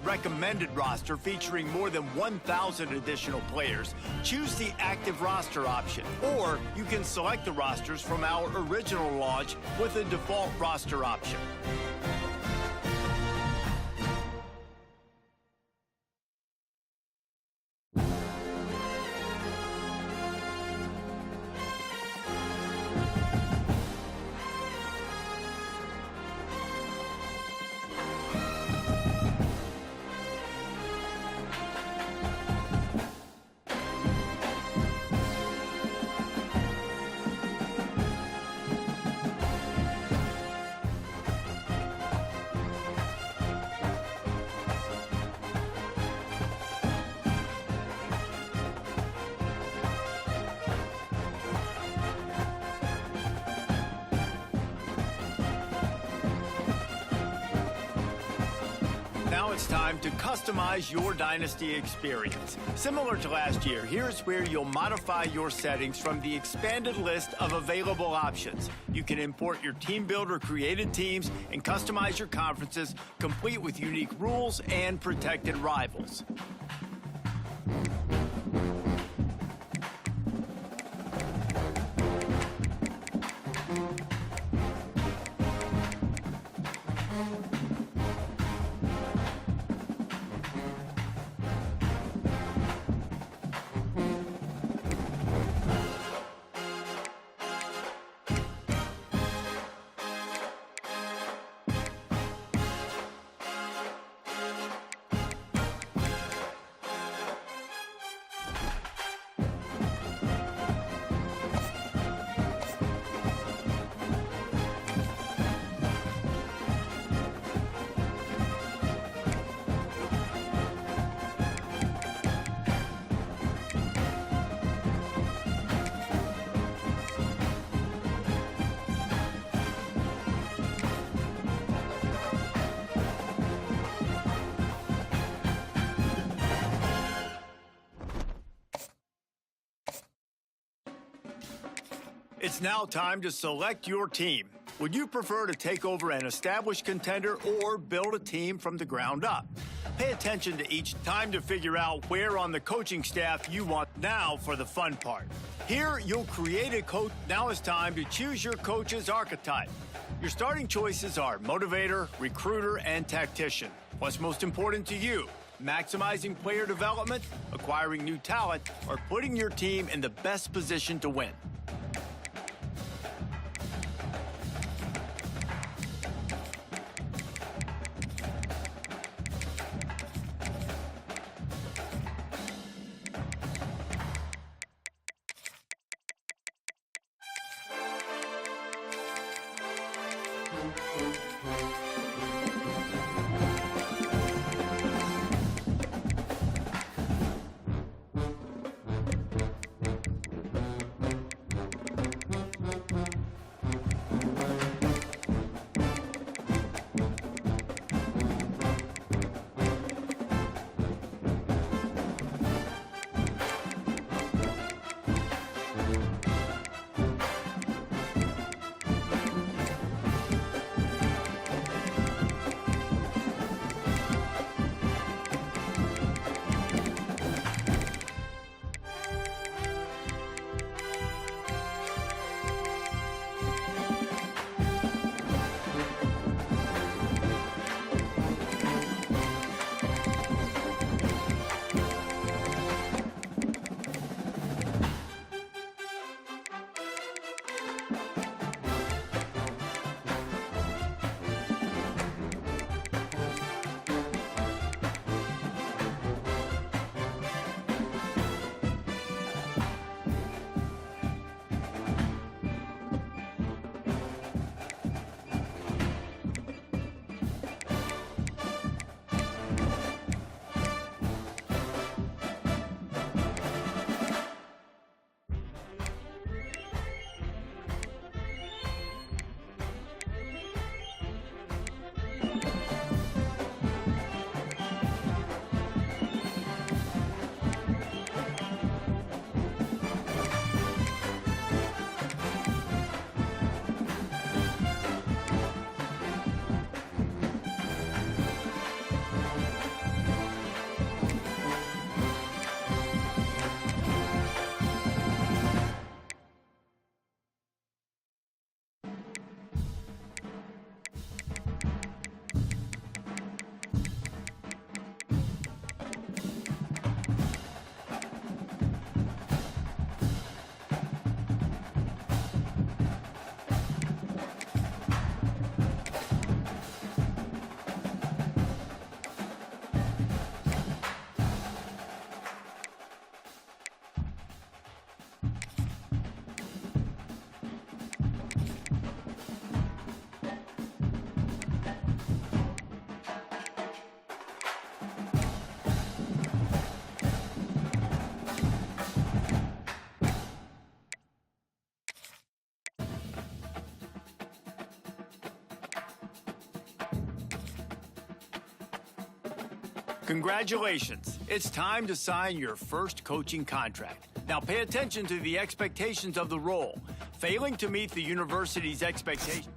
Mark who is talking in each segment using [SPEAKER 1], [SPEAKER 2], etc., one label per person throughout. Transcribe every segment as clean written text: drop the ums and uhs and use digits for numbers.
[SPEAKER 1] recommended roster featuring more than 1,000 additional players, choose the active roster option. Or you can select the rosters from our original launch with a default roster option. Now it's time to customize your Dynasty experience. Similar to last year, here's where you'll modify your settings from the expanded list of available options. You can import your team builder created teams and customize your conferences, complete with unique rules and protected rivals. It's now time to select your team. Would you prefer to take over an established contender or build a team from the ground up? Pay attention to each time to figure out where on the coaching staff you want. Now for the fun part. Here, you'll create a coach. Now it's time to choose your coach's archetype. Your starting choices are motivator, recruiter, and tactician. What's most important to you? Maximizing player development, acquiring new talent, or putting your team in the best position to win? Congratulations. It's time to sign your first coaching contract. Now pay attention to the expectations of the role. Failing to meet the university's expectations.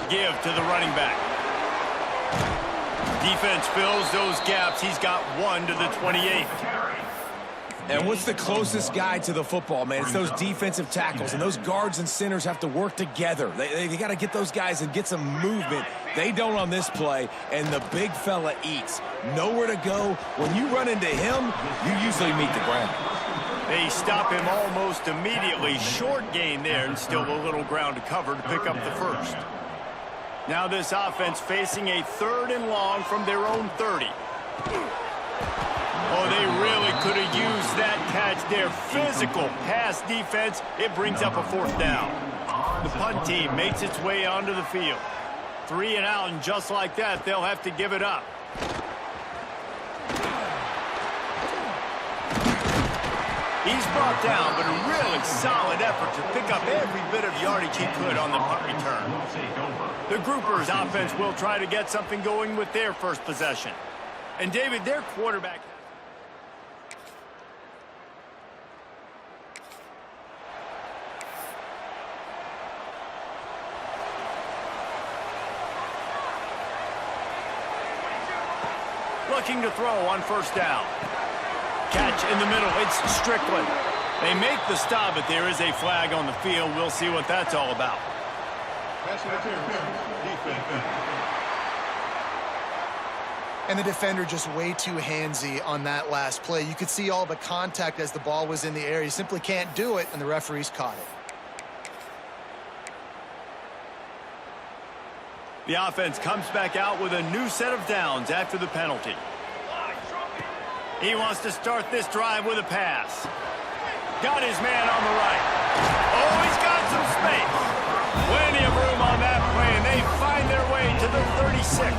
[SPEAKER 1] give to the running back. Defense fills those gaps. He's got 1 to the 28.
[SPEAKER 2] And what's the closest guy to the football, man? It's those defensive tackles, and those guards and centers have to work together. They got to get those guys and get some movement. They don't on this play, and the big fella eats. Nowhere to go. When you run into him, you usually meet the ground.
[SPEAKER 1] They stop him almost immediately. Short gain there, and still a little ground to cover to pick up the first. Now this offense facing a 3rd and long from their own 30. Oh, they really could have used that catch there. Physical pass defense. It brings up a 4th down. The punt team makes its way onto the field. 3 and out, and just like that, they'll have to give it up. He's brought down, but a really solid effort to pick up every bit of yardage he could on the punt return. The Groupers' offense will try to get something going with their first possession. And, David, their quarterback... looking to throw on 1st down. Catch in the middle. It's Strickland. They make the stop, but there is a flag on the field. We'll see what that's all about.
[SPEAKER 3] And the defender just way too handsy on that last play. You could see all the contact as the ball was in the air. He simply can't do it, and the referees caught it.
[SPEAKER 1] The offense comes back out with a new set of downs after the penalty. He wants to start this drive with a pass. Got his man on the right. Oh, he's got some space. Plenty of room on that play, and they find their way to the 36.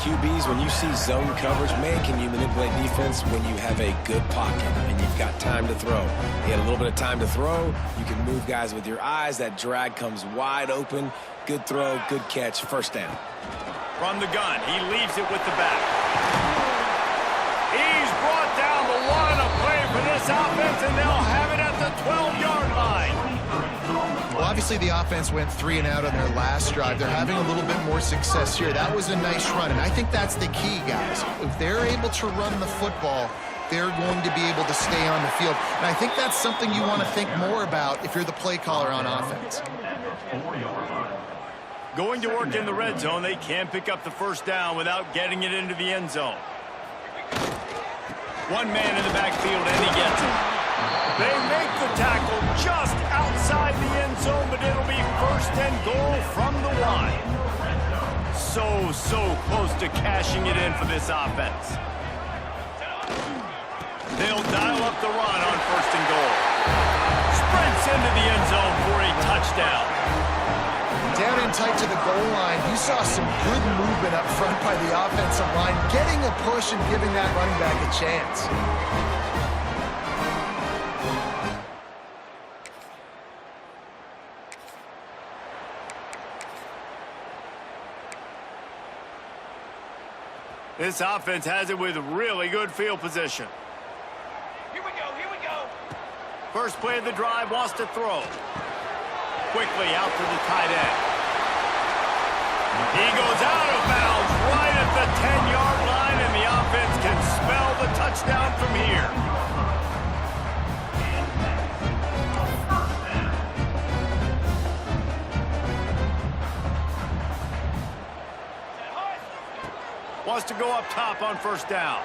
[SPEAKER 2] QBs, when you see zone coverage, man, can you manipulate defense when you have a good pocket and you've got time to throw. You had a little bit of time to throw. You can move guys with your eyes. That drag comes wide open. Good throw, good catch, 1st down.
[SPEAKER 1] From the gun, he leaves it with the back. He's brought down the line of play for this offense, and they'll have it at the 12-yard line.
[SPEAKER 3] Well, obviously the offense went 3 and out on their last drive. They're having a little bit more success here. That was a nice run, and I think that's the key, guys. If they're able to run the football, they're going to be able to stay on the field. And I think that's something you want to think more about if you're the play caller on offense.
[SPEAKER 1] Going to work in the red zone, they can pick up the 1st down without getting it into the end zone. 1 man in the backfield, and he gets it. They make the tackle just outside the end zone, but it'll be 1st and goal from the 1. So close to cashing it in for this offense. They'll dial up the run on 1st and goal. Sprints into the end zone for a touchdown.
[SPEAKER 3] Down in tight to the goal line, you saw some good movement up front by the offensive line, getting a push and giving that running back a chance.
[SPEAKER 1] This offense has it with really good field position.
[SPEAKER 4] Here we go.
[SPEAKER 1] First play of the drive, wants to throw. Quickly out to the tight end. He goes out of bounds right at the 10-yard line, and the offense can smell the touchdown from here. Wants to go up top on 1st down.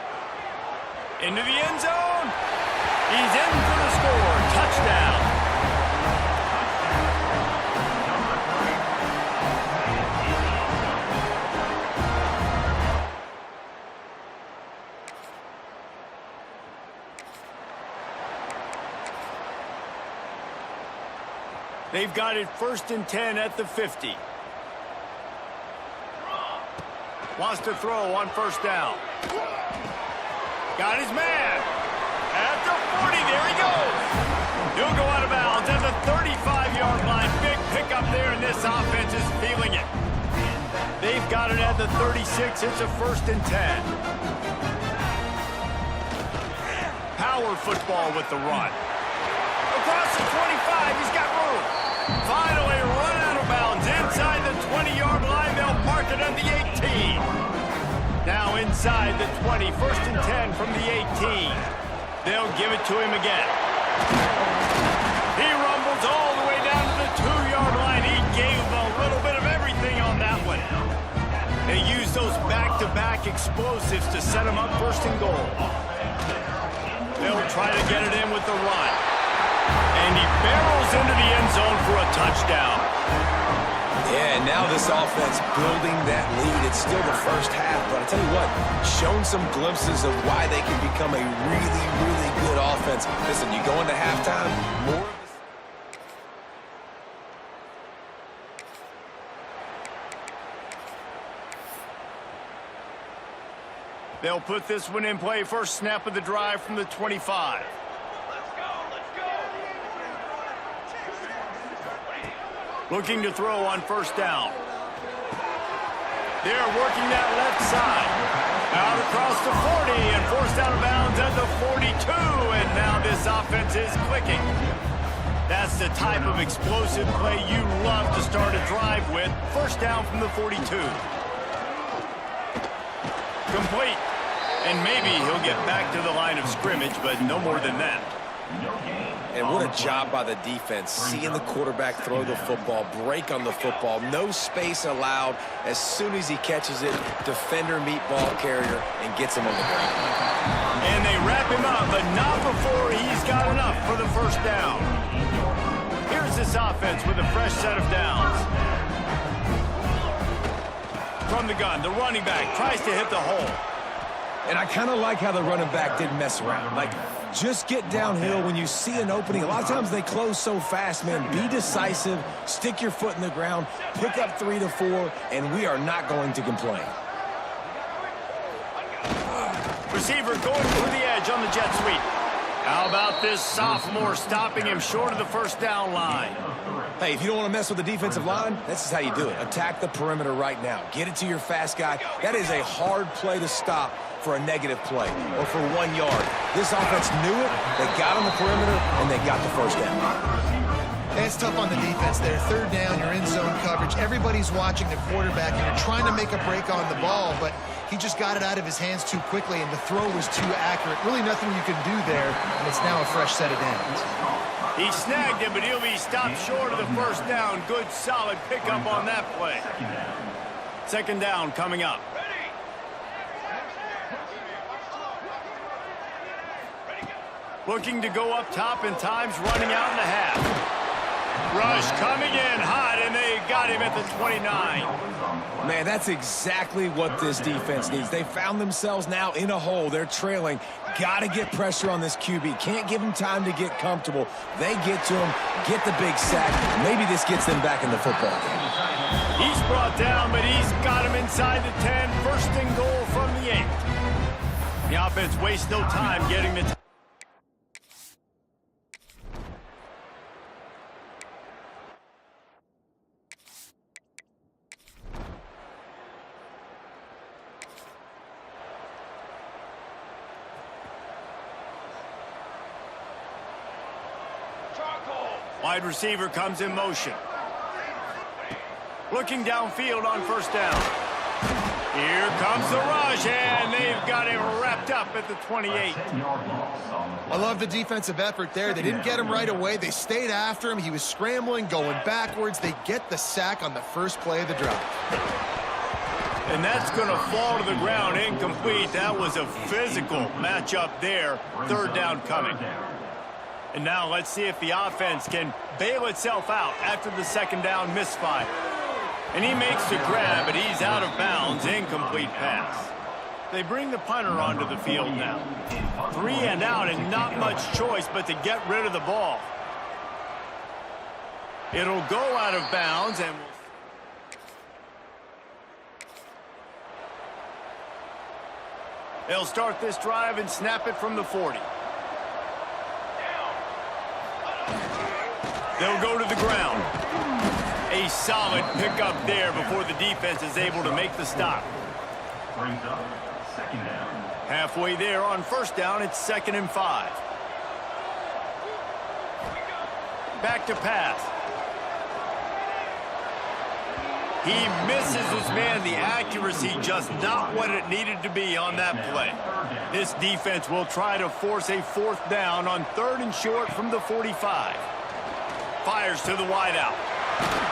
[SPEAKER 1] Into the end zone. He's in for the score. Touchdown. They've got it 1st and 10 at the 50. Wants to throw on 1st down. Got his man. At the 40, there he goes. He'll go out of bounds at the 35-yard line. Big pickup there, and this offense is feeling it. They've got it at the 36. It's a 1st and 10. Power football with the run. Across the 25, he's got room. Finally run out of bounds inside inside the 20. First and 10 from the 18. They'll give it to him again. He rumbles all the way down to the 2-yard line. He gave a little bit of everything on that one. They use those back-to-back explosives to set him up first and goal. They'll try to get it in with the run. And he barrels into the end zone for a touchdown.
[SPEAKER 2] Yeah, and now this offense building that lead. It's still the first half, but I tell you what, shown some glimpses of why they can become a really, really good offense. Listen, you go into halftime, more of this.
[SPEAKER 1] They'll put this one in play. First snap of the drive from the 25. Looking to throw on first down. They're working that left side. Out across the 40 and forced out of bounds at the 42. And now this offense is clicking. That's the type of explosive play you love to start a drive with. First down from the 42. Complete. And maybe he'll get back to the line of scrimmage, but no more than that.
[SPEAKER 2] And what a job by the defense, seeing the quarterback throw the football, break on the football, no space allowed. As soon as he catches it, defender meet ball carrier and gets him on the ground.
[SPEAKER 1] And they wrap him up, but not before he's got enough for the first down. Here's this offense with a fresh set of downs. From the gun, the running back tries to hit the hole.
[SPEAKER 2] And I kind of like how the running back didn't mess around. Like, just get downhill when you see an opening. A lot of times they close so fast, man. Be decisive, stick your foot in the ground, pick up 3 to 4, and we are not going to complain.
[SPEAKER 1] Receiver going through the edge on the jet sweep. How about this sophomore stopping him short of the first down line?
[SPEAKER 2] Hey, if you don't want to mess with the defensive line, this is how you do it. Attack the perimeter right now. Get it to your fast guy. That is a hard play to stop for a negative play or for 1 yard. This offense knew it. They got on the perimeter, and they got the first down.
[SPEAKER 3] It's tough on the defense there. Third down, you're in zone coverage. Everybody's watching the quarterback, and you're trying to make a break on the ball, but he just got it out of his hands too quickly, and the throw was too accurate. Really nothing you can do there, and it's now a fresh set of downs.
[SPEAKER 1] He snagged him, but he'll be stopped short of the first down. Good, solid pickup on that play. Second down coming up. Looking to go up top, and time's running out in the half. Rush coming in hot, and they got him at the 29.
[SPEAKER 2] Man, that's exactly what this defense needs. They found themselves now in a hole. They're trailing. Got to get pressure on this QB. Can't give him time to get comfortable. They get to him, get the big sack. Maybe this gets them back in the football game.
[SPEAKER 1] He's brought down, but he's got him inside the 10. First and goal from the 8. The offense wastes no time getting the wide receiver comes in motion. Looking downfield on first down. Here comes the rush, and they've got him wrapped up at the 28.
[SPEAKER 3] I love the defensive effort there. They didn't get him right away. They stayed after him. He was scrambling, going backwards. They get the sack on the first play of the drive.
[SPEAKER 1] And that's going to fall to the ground incomplete. That was a physical matchup there. Third down coming. And now let's see if the offense can bail itself out after the second down misfire. And he makes the grab, but he's out of bounds. Incomplete pass. They bring the punter onto the field now. 3 and out, and not much choice but to get rid of the ball. It'll go out of bounds, and they'll start this drive and snap it from the 40. They'll go to the ground. A solid pickup there before the defense is able to make the stop.
[SPEAKER 5] Brings up second down.
[SPEAKER 1] Halfway there on first down, it's 2nd and 5. Back to pass. He misses his man. The accuracy just not what it needed to be on that play. This defense will try to force a 4th down on 3rd and short from the 45. Fires to the wideout.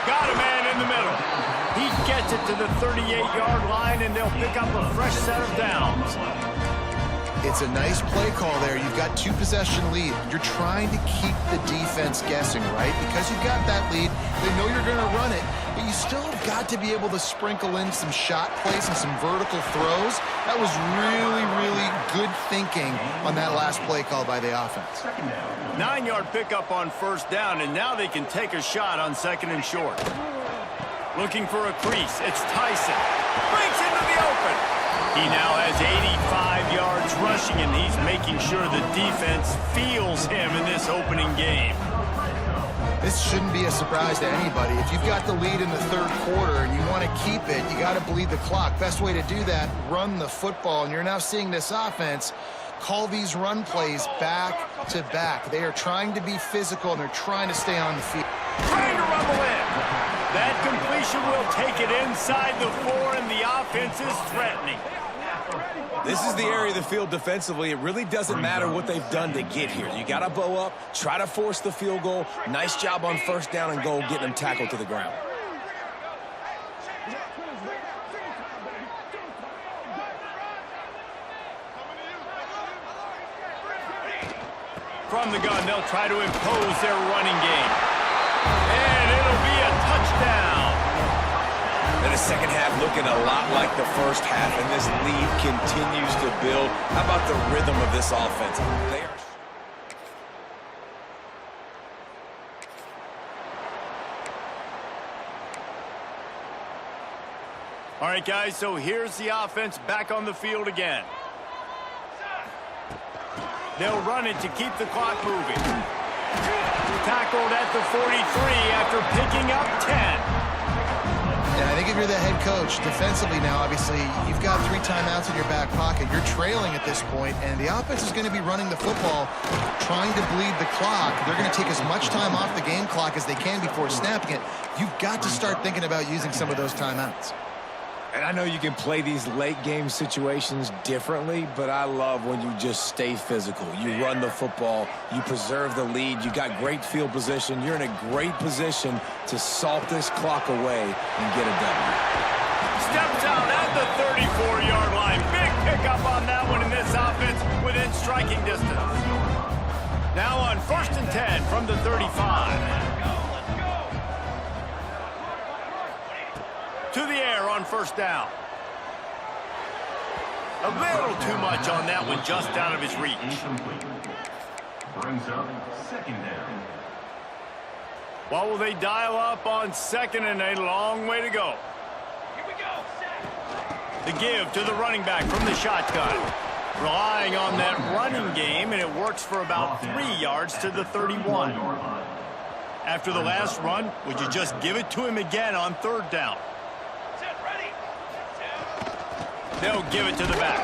[SPEAKER 1] Got a man in the middle. He gets it to the 38-yard line, and they'll pick up a fresh set of downs.
[SPEAKER 3] It's a nice play call there. You've got 2-possession lead. You're trying to keep the defense guessing, right? Because you've got that lead, they know you're going to run it, but you still have got to be able to sprinkle in some shot plays and some vertical throws. That was really, really good thinking on that last play call by the offense.
[SPEAKER 1] 9-yard pickup on 1st down, and now they can take a shot on 2nd and short. Looking for a crease. It's Tyson. Breaks into the open. He now has 85 yards rushing, and he's making sure the defense feels him in this opening game.
[SPEAKER 3] This shouldn't be a surprise to anybody. If you've got the lead in the 3rd quarter and you want to keep it, you got to bleed the clock. Best way to do that, run the football. And you're now seeing this offense call these run plays back to back. They are trying to be physical, and they're trying to stay on the field.
[SPEAKER 1] Trying to rumble in. That completion will take it inside the 4, and the offense is threatening.
[SPEAKER 2] This is the area of the field defensively. It really doesn't matter what they've done to get here. You got to bow up, try to force the field goal. Nice job on 1st down and goal, getting them tackled to the ground.
[SPEAKER 1] From the gun, they'll try to impose their running game. And it'll be a touchdown.
[SPEAKER 2] And the second half looking a lot like the first half, and this lead continues to build. How about the rhythm of this offense?
[SPEAKER 1] All right, guys, so here's the offense back on the field again. They'll run it to keep the clock moving. Tackled at the 43 after picking up 10.
[SPEAKER 3] And I think if you're the head coach, defensively now, obviously, you've got 3 timeouts in your back pocket. You're trailing at this point, and the offense is going to be running the football, trying to bleed the clock. They're going to take as much time off the game clock as they can before snapping it. You've got to start thinking about using some of those timeouts.
[SPEAKER 2] And I know you can play these late-game situations differently, but I love when you just stay physical. You run the football, you preserve the lead, you got great field position, you're in a great position to salt this clock away and get a W.
[SPEAKER 1] Steps out at the 34-yard line. Big pickup on that one in this offense within striking distance. Now on 1st and 10 from the 35. To the air on 1st down. A little too much on that one, just out of his reach.
[SPEAKER 5] Brings up 2nd down.
[SPEAKER 1] What will they dial up on 2nd and a long way to go?
[SPEAKER 4] Here we go.
[SPEAKER 1] The give to the running back from the shotgun. Relying on that running game, and it works for about 3 yards to the 31. After the last run, would you just give it to him again on 3rd down? They'll give it to the back.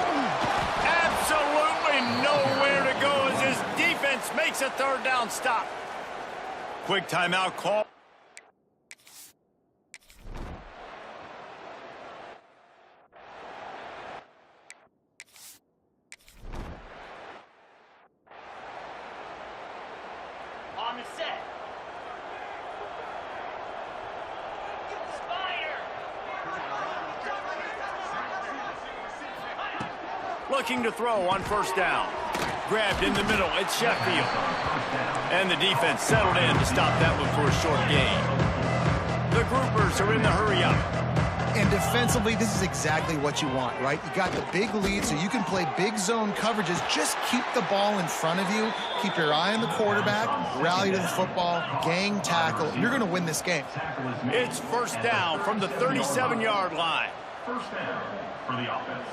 [SPEAKER 1] Absolutely nowhere to go as his defense makes a 3rd down stop. Quick timeout call.
[SPEAKER 4] On the set.
[SPEAKER 1] Looking to throw on 1st down. Grabbed in the middle. It's Sheffield. And the defense settled in to stop that one for a short gain. The groupers are in the hurry-up.
[SPEAKER 3] And defensively, this is exactly what you want, right? You got the big lead, so you can play big zone coverages. Just keep the ball in front of you. Keep your eye on the quarterback. Rally to the football. Gang tackle. You're going to win this game.
[SPEAKER 1] It's 1st down from the 37-yard line.
[SPEAKER 5] 1st down for the offense.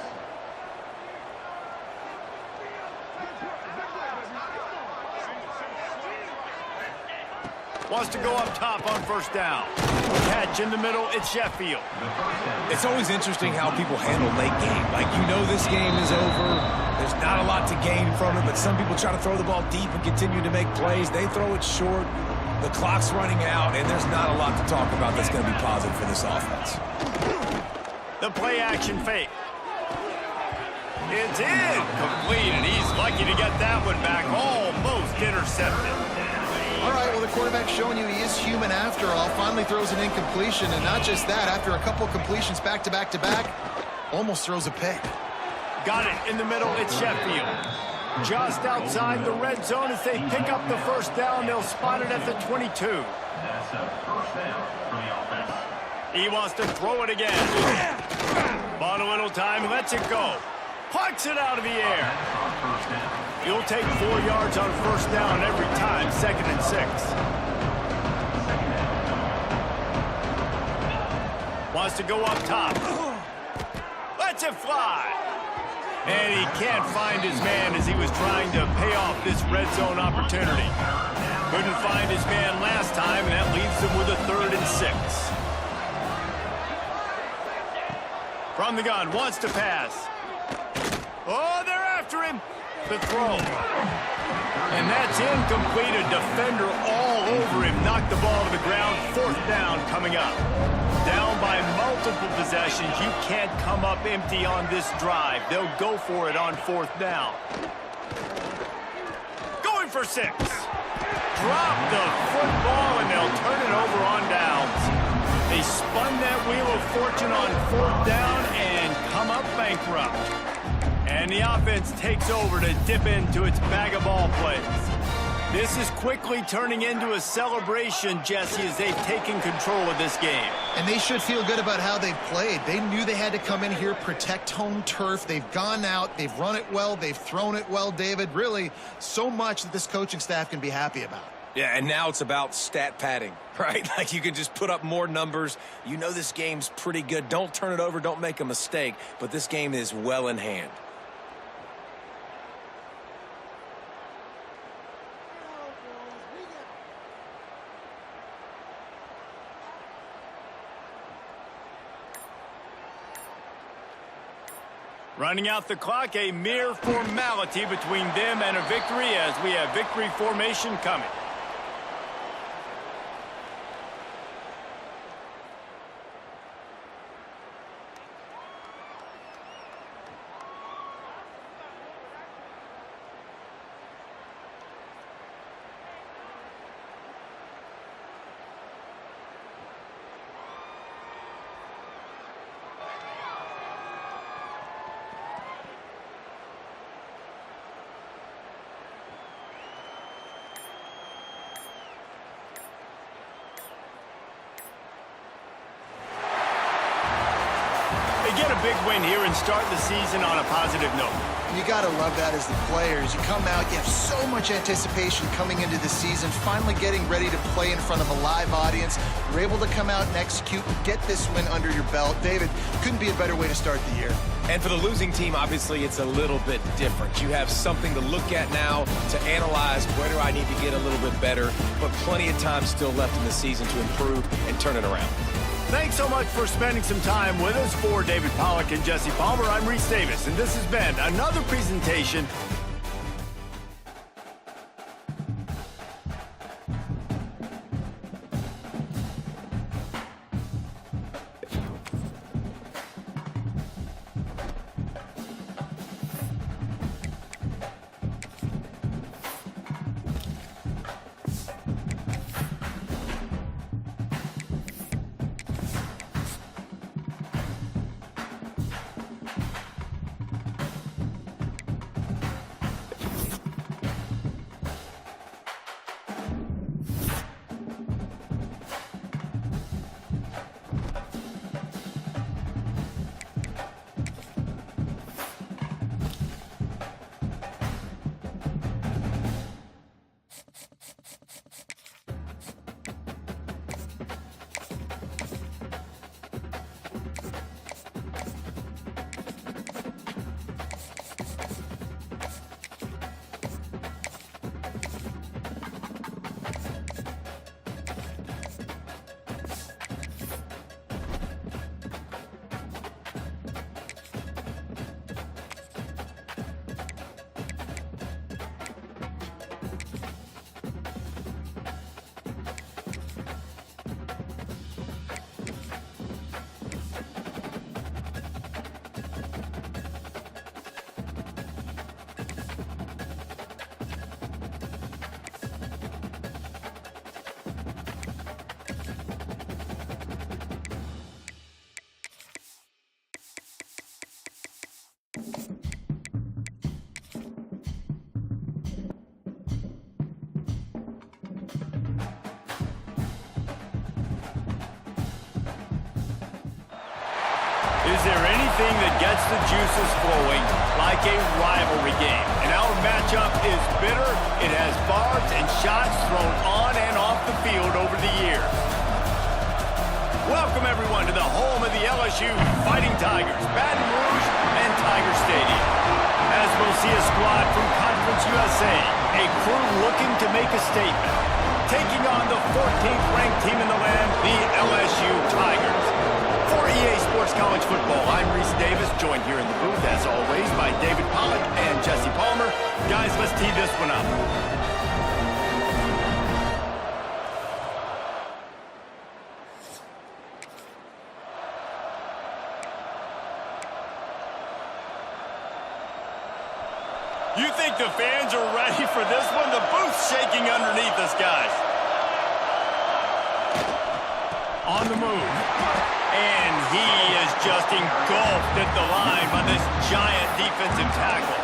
[SPEAKER 1] Wants to go up top on 1st down. Catch in the middle, it's Sheffield.
[SPEAKER 2] It's always interesting how people handle late game. Like, you know this game is over. There's not a lot to gain from it, but some people try to throw the ball deep and continue to make plays. They throw it short. The clock's running out, and there's not a lot to talk about that's going to be positive for this offense.
[SPEAKER 1] The play-action fake. It's incomplete, and he's lucky to get that one back. Almost intercepted.
[SPEAKER 3] All right, well, the quarterback's showing you he is human after all. Finally throws an incompletion, and not just that, after a couple completions back-to-back-to-back, almost throws a pick.
[SPEAKER 1] Got it in the middle. It's Sheffield. Just outside the red zone as they pick up the first down. They'll spot it at the 22.
[SPEAKER 5] That's a first down for the offense.
[SPEAKER 1] He wants to throw it again. Bought a little time, lets it go. Plucks it out of the air. He'll take 4 yards on first down every time, 2nd and 6. Wants to go up top. Lets it fly. And he can't find his man as he was trying to pay off this red zone opportunity. Couldn't find his man last time, and that leaves him with a 3rd and 6. From the gun, wants to pass. Oh, they're after him. The throw. And that's incomplete. A defender all over him. Knocked the ball to the ground. 4th down coming up. Down by multiple possessions. You can't come up empty on this drive. They'll go for it on 4th down. Going for 6. Drop the football, and they'll turn it over on downs. They spun that wheel of fortune on 4th down and come up bankrupt. And the offense takes over to dip into its bag of ball plays. This is quickly turning into a celebration, Jesse, as they've taken control of this game.
[SPEAKER 3] And they should feel good about how they've played. They knew they had to come in here, protect home turf. They've gone out, they've run it well, they've thrown it well, David. Really, so much that this coaching staff can be happy about.
[SPEAKER 2] Yeah, and now it's about stat padding, right? Like you can just put up more numbers. You know this game's pretty good. Don't turn it over, don't make a mistake. But this game is well in hand.
[SPEAKER 1] Running out the clock, a mere formality between them and a victory as we have victory formation coming. Get a big win here and start the season on a positive note.
[SPEAKER 3] You got to love that as the players. You come out, you have so much anticipation coming into the season, finally getting ready to play in front of a live audience. You're able to come out and execute and get this win under your belt. David, couldn't be a better way to start the year.
[SPEAKER 2] And for the losing team, obviously, it's a little bit different. You have something to look at now to analyze where do I need to get a little bit better, but plenty of time still left in the season to improve and turn it around.
[SPEAKER 1] Thanks so much for spending some time with us. For David Pollack and Jesse Palmer, I'm Reese Davis, and this has been another presentation Is there anything that gets the juices flowing like a rivalry game? And our matchup is bitter. It has barbs and shots thrown on and off the field over the years. Welcome, everyone, to the home of the LSU Fighting Tigers, Baton Rouge and Tiger Stadium. As we'll see a squad from Conference USA, a crew looking to make a statement, taking on the 14th ranked team in the land, the LSU Tigers. For EA Sports College Football, I'm Reese Davis, joined here in the booth, as always, by David Pollack and Jesse Palmer. Guys, let's tee this one up. You think the fans are ready for this one? The booth's shaking underneath us, guys. On the move. And he is just engulfed at the line by this giant defensive tackle.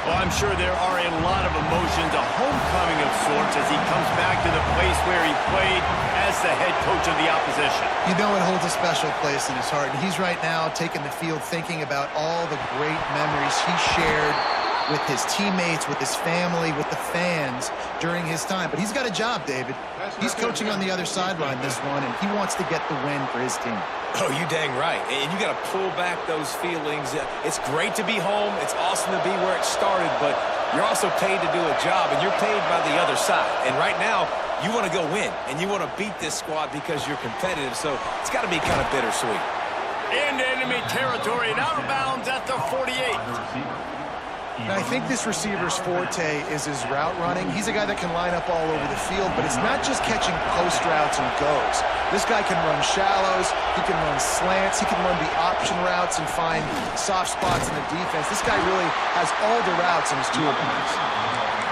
[SPEAKER 1] Well, I'm sure there are a lot of emotions, a homecoming of sorts, as he comes back to the place where he played as the head coach of the opposition.
[SPEAKER 3] You know it holds a special place in his heart, and he's right now taking the field thinking about all the great memories he shared with his teammates, with his family, with the fans during his time. But he's got a job, David. He's coaching on the other sideline this one, and he wants to get the win for his team.
[SPEAKER 2] Oh, you dang right. And you got to pull back those feelings. It's great to be home. It's awesome to be where it started, but you're also paid to do a job, and you're paid by the other side. And right now, you want to go win, and you want to beat this squad because you're competitive, so it's got to be kind of bittersweet.
[SPEAKER 1] Into enemy territory and out of bounds at the 48.
[SPEAKER 3] Now, I think this receiver's forte is his route running. He's a guy that can line up all over the field, but it's not just catching post routes and goes. This guy can run shallows, he can run slants, he can run the option routes and find soft spots in the defense. This guy really has all the routes in his toolbox.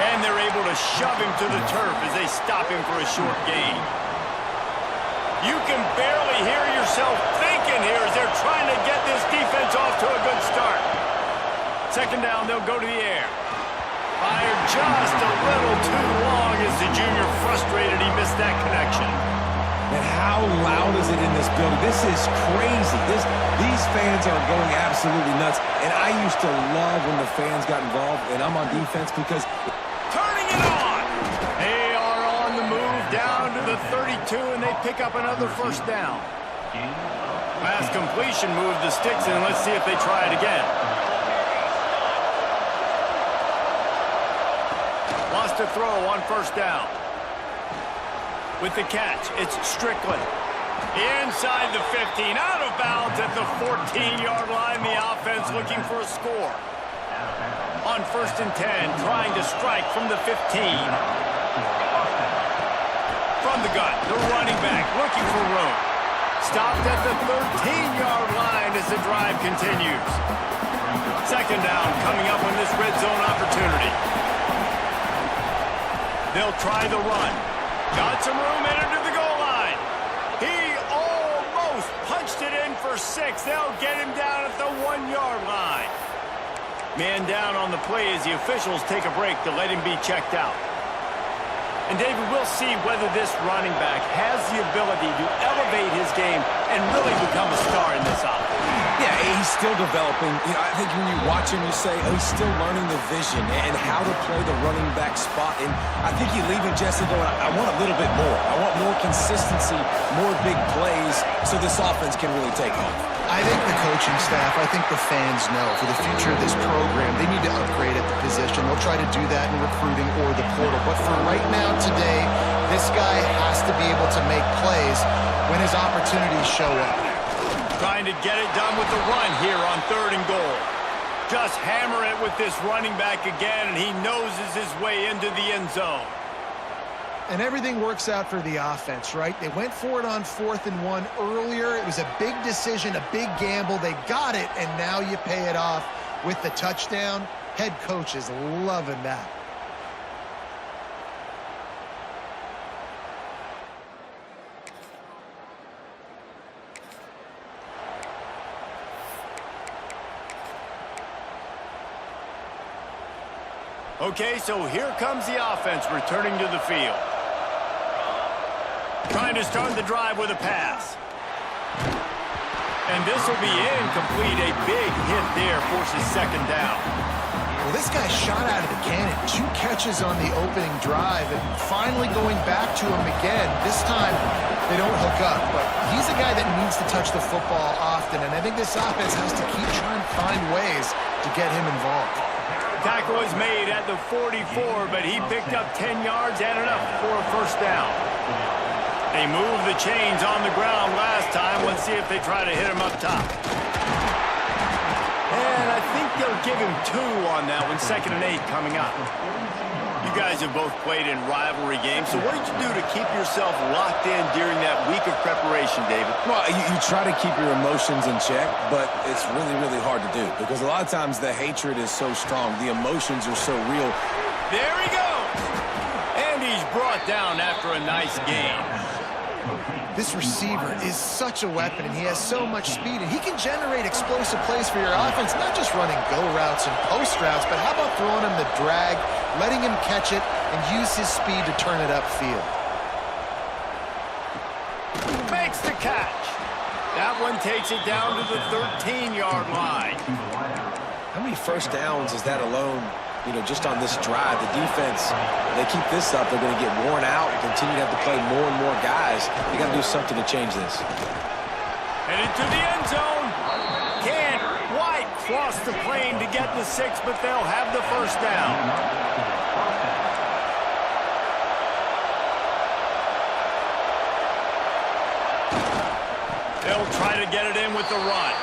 [SPEAKER 1] And they're able to shove him to the turf as they stop him for a short gain. You can barely hear yourself thinking here as they're trying to get this defense off to a good start. Second down, they'll go to the air. Fired just a little too long as the junior frustrated he missed that connection.
[SPEAKER 2] And how loud is it in this building? This is crazy. These fans are going absolutely nuts. And I used to love when the fans got involved, and I'm on defense because...
[SPEAKER 1] Turning it on! They are on the move down to the 32, and they pick up another first down. Pass completion moved the sticks in. Let's see if they try it again. Lost a throw on first down. With the catch, it's Strickland. Inside the 15, out of bounds at the 14-yard line. The offense looking for a score. On first and 10, trying to strike from the 15. From the gun, the running back looking for room. Stopped at the 13-yard line as the drive continues. Second down coming up on this red zone opportunity. They'll try the run. Got some room, entered to the goal line. He almost punched it in for 6. They'll get him down at the 1-yard line. Man down on the play as the officials take a break to let him be checked out. And David, we'll see whether this running back has the ability to elevate his game and really become a star in this offense.
[SPEAKER 2] Yeah, he's still developing. You know, I think when you watch him, you say, oh, he's still learning the vision and how to play the running back spot. And I think you leave him, Jesse, going, I want a little bit more. I want more consistency, more big plays so this offense can really take off.
[SPEAKER 3] I think the coaching staff, I think the fans know for the future of this program, they need to upgrade at the position. They'll try to do that in recruiting or the portal. But for right now, today, this guy has to be able to make plays when his opportunities show up.
[SPEAKER 1] Trying to get it done with the run here on 3rd and goal. Just hammer it with this running back again, and he noses his way into the end zone.
[SPEAKER 3] And everything works out for the offense, right? They went for it on 4th and 1 earlier. It was a big decision, a big gamble. They got it, and now you pay it off with the touchdown. Head coach is loving that.
[SPEAKER 1] Okay, so here comes the offense returning to the field. Trying to start the drive with a pass. And this will be incomplete. A big hit there forces second down.
[SPEAKER 3] Well, this guy shot out of the cannon. 2 catches on the opening drive, and finally going back to him again. This time, they don't hook up, but he's a guy that needs to touch the football often, and I think this offense has to keep trying to find ways to get him involved.
[SPEAKER 1] Tackle was made at the 44, but he picked up 10 yards and enough for a first down. They moved the chains on the ground last time. Let's see if they try to hit him up top. And I think they'll give him 2 on that one. 2nd and 8 coming up. You guys have both played in rivalry games, so what did you do to keep yourself locked in during that week of preparation, David?
[SPEAKER 2] Well, you try to keep your emotions in check, but it's really, really hard to do because a lot of times the hatred is so strong. The emotions are so real.
[SPEAKER 1] There he goes! And he's brought down after a nice gain.
[SPEAKER 3] This receiver is such a weapon, and he has so much speed, and he can generate explosive plays for your offense, not just running go routes and post routes, but how about throwing him the drag, letting him catch it, and use his speed to turn it upfield.
[SPEAKER 1] Makes the catch. That one takes it down to the 13-yard line.
[SPEAKER 2] How many first downs is that alone, just on this drive? The defense, they keep this up, they're going to get worn out and continue to have to play more and more guys. You got to do something to change this.
[SPEAKER 1] Headed to the end zone. Can't quite cross the plane to get the 6, but they'll have the first down. They'll try to get it in with the run.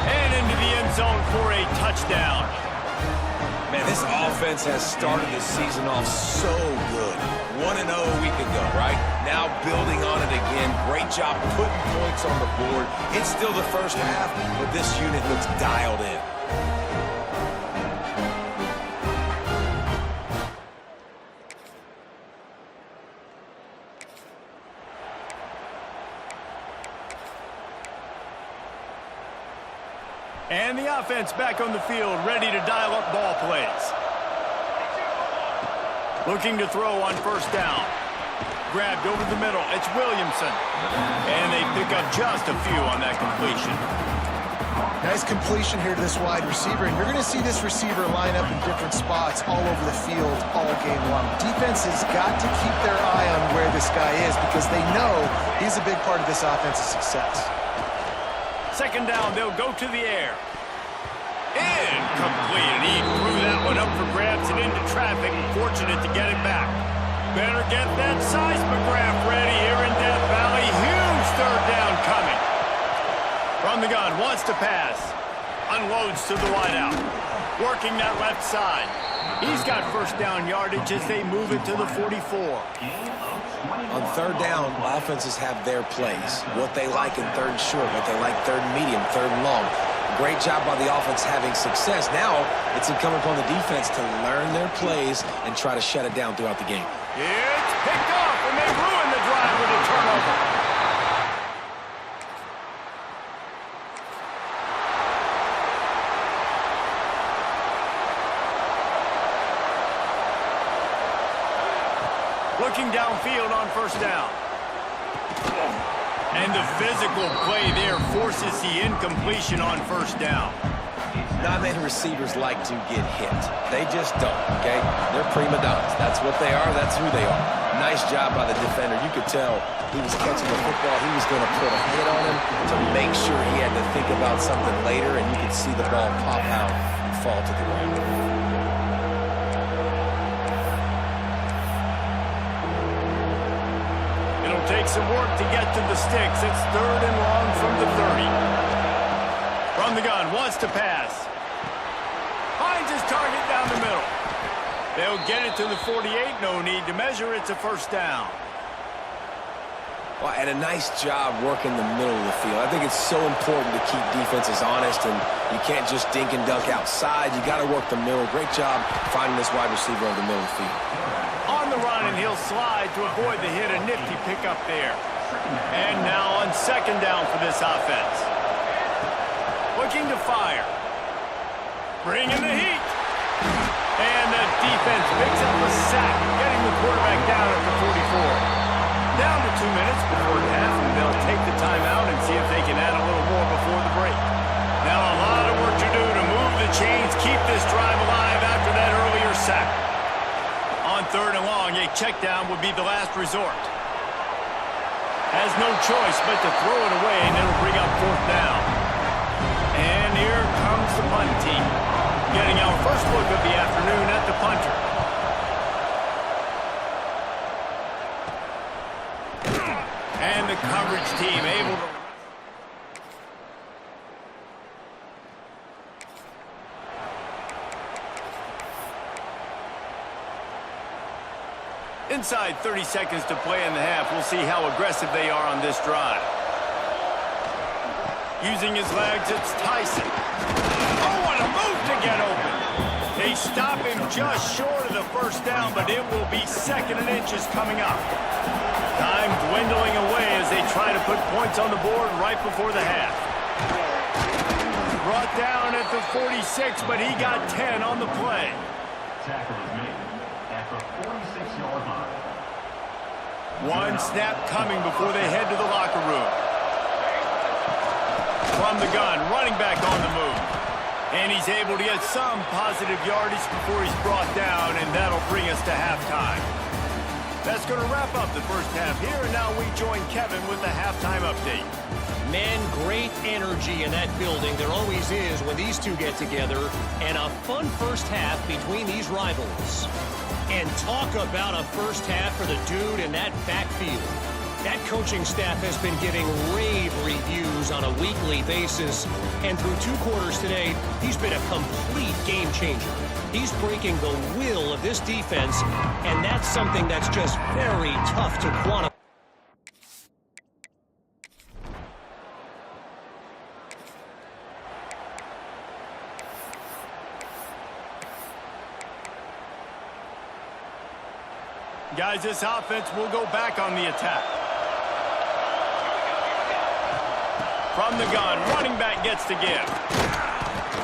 [SPEAKER 1] And into the end zone for a touchdown.
[SPEAKER 2] Man, this offense has started the season off so good. 1-0 a week ago, right? Now building on it again. Great job putting points on the board. It's still the first half, but this unit looks dialed in.
[SPEAKER 1] And the offense back on the field, ready to dial up ball plays. Looking to throw on first down. Grabbed over the middle. It's Williamson. And they pick up just a few on that completion.
[SPEAKER 3] Nice completion here to this wide receiver, and you're going to see this receiver line up in different spots all over the field all game long. Defense has got to keep their eye on where this guy is because they know he's a big part of this offense's success.
[SPEAKER 1] 2nd down, they'll go to the air. Incomplete, and he threw that one up for grabs and into traffic. Fortunate to get it back. Better get that seismograph ready here in Death Valley. Huge 3rd down coming. From the gun, wants to pass. Unloads to the wideout. Working that left side. He's got first down yardage as they move it to the 44.
[SPEAKER 2] On 3rd down, offenses have their plays. What they like in 3rd and short, what they like 3rd and medium, 3rd and long. Great job by the offense having success. Now it's incumbent upon the defense to learn their plays and try to shut it down throughout the game.
[SPEAKER 1] It's picked off, and they ruin the drive with a turnover. Looking downfield on first down. And the physical play there forces the incompletion on first down.
[SPEAKER 2] Not many receivers like to get hit. They just don't, okay? They're prima donnas. That's what they are. That's who they are. Nice job by the defender. You could tell he was catching the football. He was going to put a hit on him to make sure he had to think about something later, and you could see the ball pop out and fall to the ground.
[SPEAKER 1] Take some work to get to the sticks. It's 3rd and long from the 30. From the gun, wants to pass. Finds his target down the middle. They'll get it to the 48. No need to measure. It's a first down.
[SPEAKER 2] Well, and a nice job working the middle of the field. I think it's so important to keep defenses honest, and you can't just dink and dunk outside. You got to work the middle. Great job finding this wide receiver over the middle of the field.
[SPEAKER 1] On the run, and he'll slide to avoid the hit. A nifty pickup there. And now on 2nd down for this offense. Looking to fire. Bringing the heat. And the defense picks up a sack, getting the quarterback down at the 44. Down to 2 minutes before half, and they'll take the timeout and see if they can add a little more before before the break. Now a lot of work to do to move the chains, keep this drive alive after that earlier sack. On 3rd and long, a check down would be the last resort. Has no choice but to throw it away, and it'll bring up 4th down. And here comes the punt team, getting our first look of the afternoon at the punter. And the coverage team able to... Inside 30 seconds to play in the half. We'll see how aggressive they are on this drive. Using his legs, it's Tyson. Oh, what a move to get open. They stop him just short of the 1st down, but it will be 2nd and inches coming up. Time dwindling away as they try to put points on the board right before the half. Brought down at the 46, but he got 10 on the play.
[SPEAKER 5] Tackle is made at the 46-yard line.
[SPEAKER 1] One snap coming before they head to the locker room. From the gun, running back on the move. And he's able to get some positive yardage before he's brought down, and that'll bring us to halftime. That's going to wrap up the first half here, and now we join Kevin with the halftime update.
[SPEAKER 6] Man, great energy in that building. There always is when these two get together, and a fun first half between these rivals. And talk about a first half for the dude in that backfield. That coaching staff has been giving rave reviews on a weekly basis, and through 2 quarters today, he's been a complete game changer. He's breaking the will of this defense, and that's something that's just very tough to quantify.
[SPEAKER 1] Guys, this offense will go back on the attack. From the gun, running back gets to give.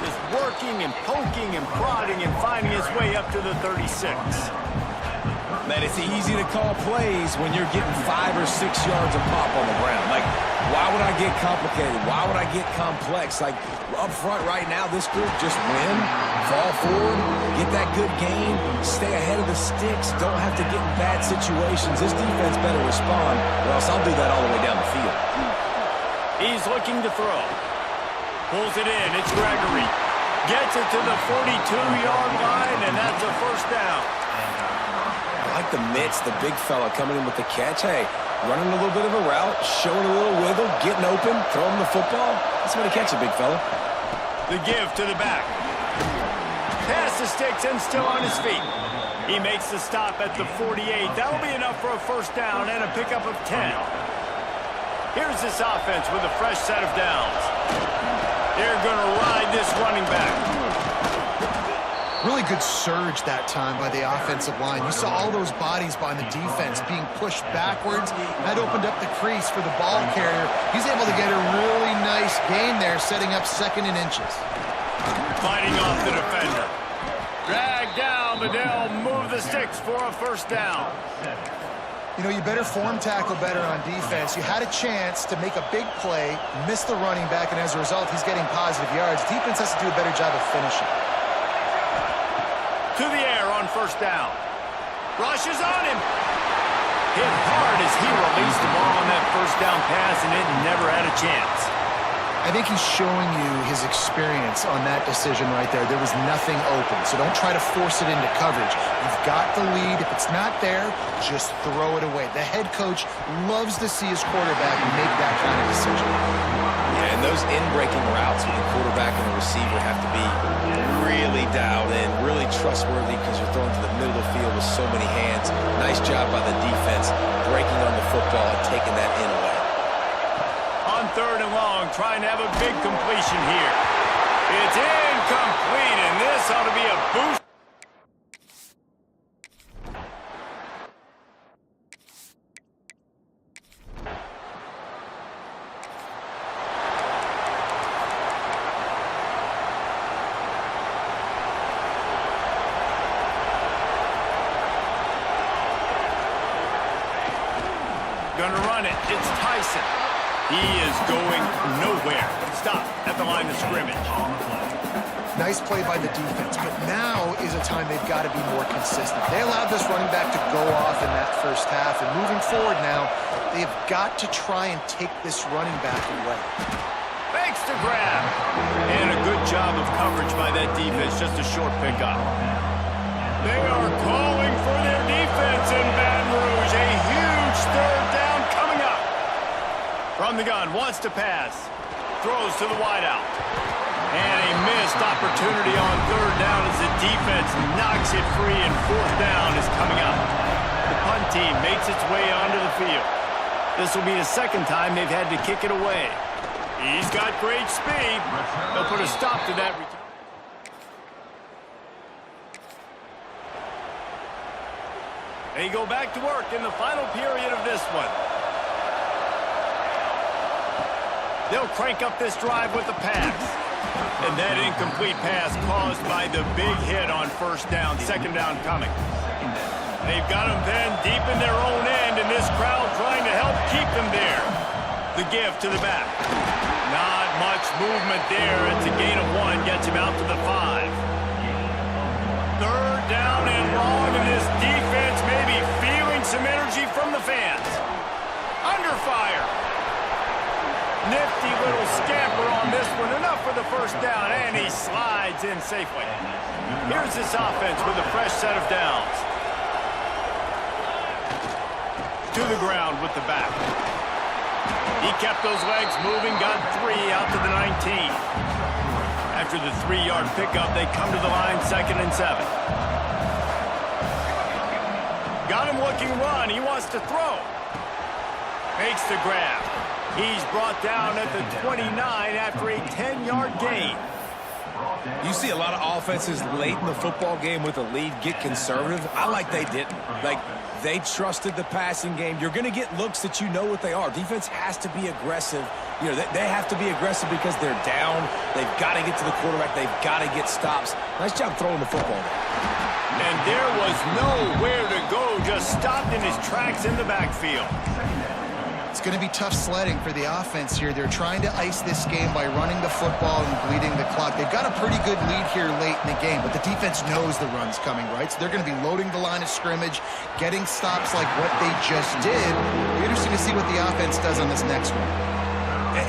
[SPEAKER 1] Just working and poking and prodding and finding his way up to the 36.
[SPEAKER 2] Man, it's easy to call plays when you're getting 5 or 6 yards of pop on the ground. Like, why would I get complicated? Why would I get complex? Like, up front right now, this group just win, fall forward, get that good gain, stay ahead of the sticks, don't have to get in bad situations. This defense better respond, or else I'll do that all the way down the field.
[SPEAKER 1] He's looking to throw. Pulls it in. It's Gregory. Gets it to the 42-yard line, and that's a 1st down.
[SPEAKER 2] I like the mitts, the big fella coming in with the catch. Hey, running a little bit of a route, showing a little wiggle, getting open, throwing the football. That's when he catch it, big fella.
[SPEAKER 1] The give to the back. Pass the sticks and still on his feet. He makes the stop at the 48. That'll be enough for a 1st down and a pickup of 10. Here's this offense with a fresh set of downs. They're going to ride this running back.
[SPEAKER 3] Really good surge that time by the offensive line. You saw all those bodies behind the defense being pushed backwards. That opened up the crease for the ball carrier. He's able to get a really nice gain there, setting up 2nd and inches.
[SPEAKER 1] Fighting off the defender. Drag down, but they'll move the sticks for a 1st down.
[SPEAKER 3] You know, you better form tackle better on defense. You had a chance to make a big play, miss the running back, and as a result, he's getting positive yards. Defense has to do a better job of finishing.
[SPEAKER 1] To the air on 1st down. Rushes on him. Hit hard as he released the ball on that 1st down pass, and it never had a chance.
[SPEAKER 3] I think he's showing you his experience on that decision right there. There was nothing open, so don't try to force it into coverage. You've got the lead. If it's not there, just throw it away. The head coach loves to see his quarterback make that kind of decision.
[SPEAKER 2] Yeah, and those in-breaking routes with the quarterback and the receiver have to be really dialed in, really trustworthy because you're throwing to the middle of the field with so many hands. Nice job by the defense breaking on the football and taking that in away.
[SPEAKER 1] On 3rd and long, trying to have a big completion here. It's incomplete, and this ought to be a boost. Gonna run it. It's Tyson. He is going nowhere. Stop at the line of scrimmage.
[SPEAKER 3] Nice play by the defense, but now is a time they've got to be more consistent. They allowed this running back to go off in that first half, and moving forward now, they've got to try and take this running back away.
[SPEAKER 1] Fakes to grab. And a good job of coverage by that defense, just a short pickup. They are calling for their defense in Baton Rouge. A huge third down coming up. From the gun, wants to pass. Throws to the wideout. And a missed opportunity on third down as the defense knocks it free, and fourth down is coming up. The punt team makes its way onto the field. This will be the second time they've had to kick it away. He's got great speed. They'll put a stop to that return. They go back to work in the final period of this one. They'll crank up this drive with the pass. And that incomplete pass caused by the big hit on first down, second down coming. They've got them then deep in their own end, and this crowd trying to help keep them there. The give to the back. Not much movement there. It's a gain of 1, gets him out to the 5. Third down and long, and this defense may be feeling some energy from the fans. Under fire. Nifty little scamper on this one. Enough for the first down, and he slides in safely. Here's this offense with a fresh set of downs. To the ground with the back. He kept those legs moving, got 3 out to the 19. After the 3-yard pickup, they come to the line, 2nd and 7. Got him looking run. He wants to throw. Makes the grab. He's brought down at the 29 after a 10-yard gain.
[SPEAKER 2] You see a lot of offenses late in the football game with a lead get conservative. I like they didn't. Like, they trusted the passing game. You're going to get looks that you know what they are. Defense has to be aggressive. You know, they have to be aggressive because they're down. They've got to get to the quarterback. They've got to get stops. Nice job throwing the football there.
[SPEAKER 1] And there was nowhere to go. Just stopped in his tracks in the backfield.
[SPEAKER 3] It's going to be tough sledding for the offense here. They're trying to ice this game by running the football and bleeding the clock. They've got a pretty good lead here late in the game, but the defense knows the run's coming, right? So they're going to be loading the line of scrimmage, getting stops like what they just did. It'll be interesting to see what the offense does on this next one.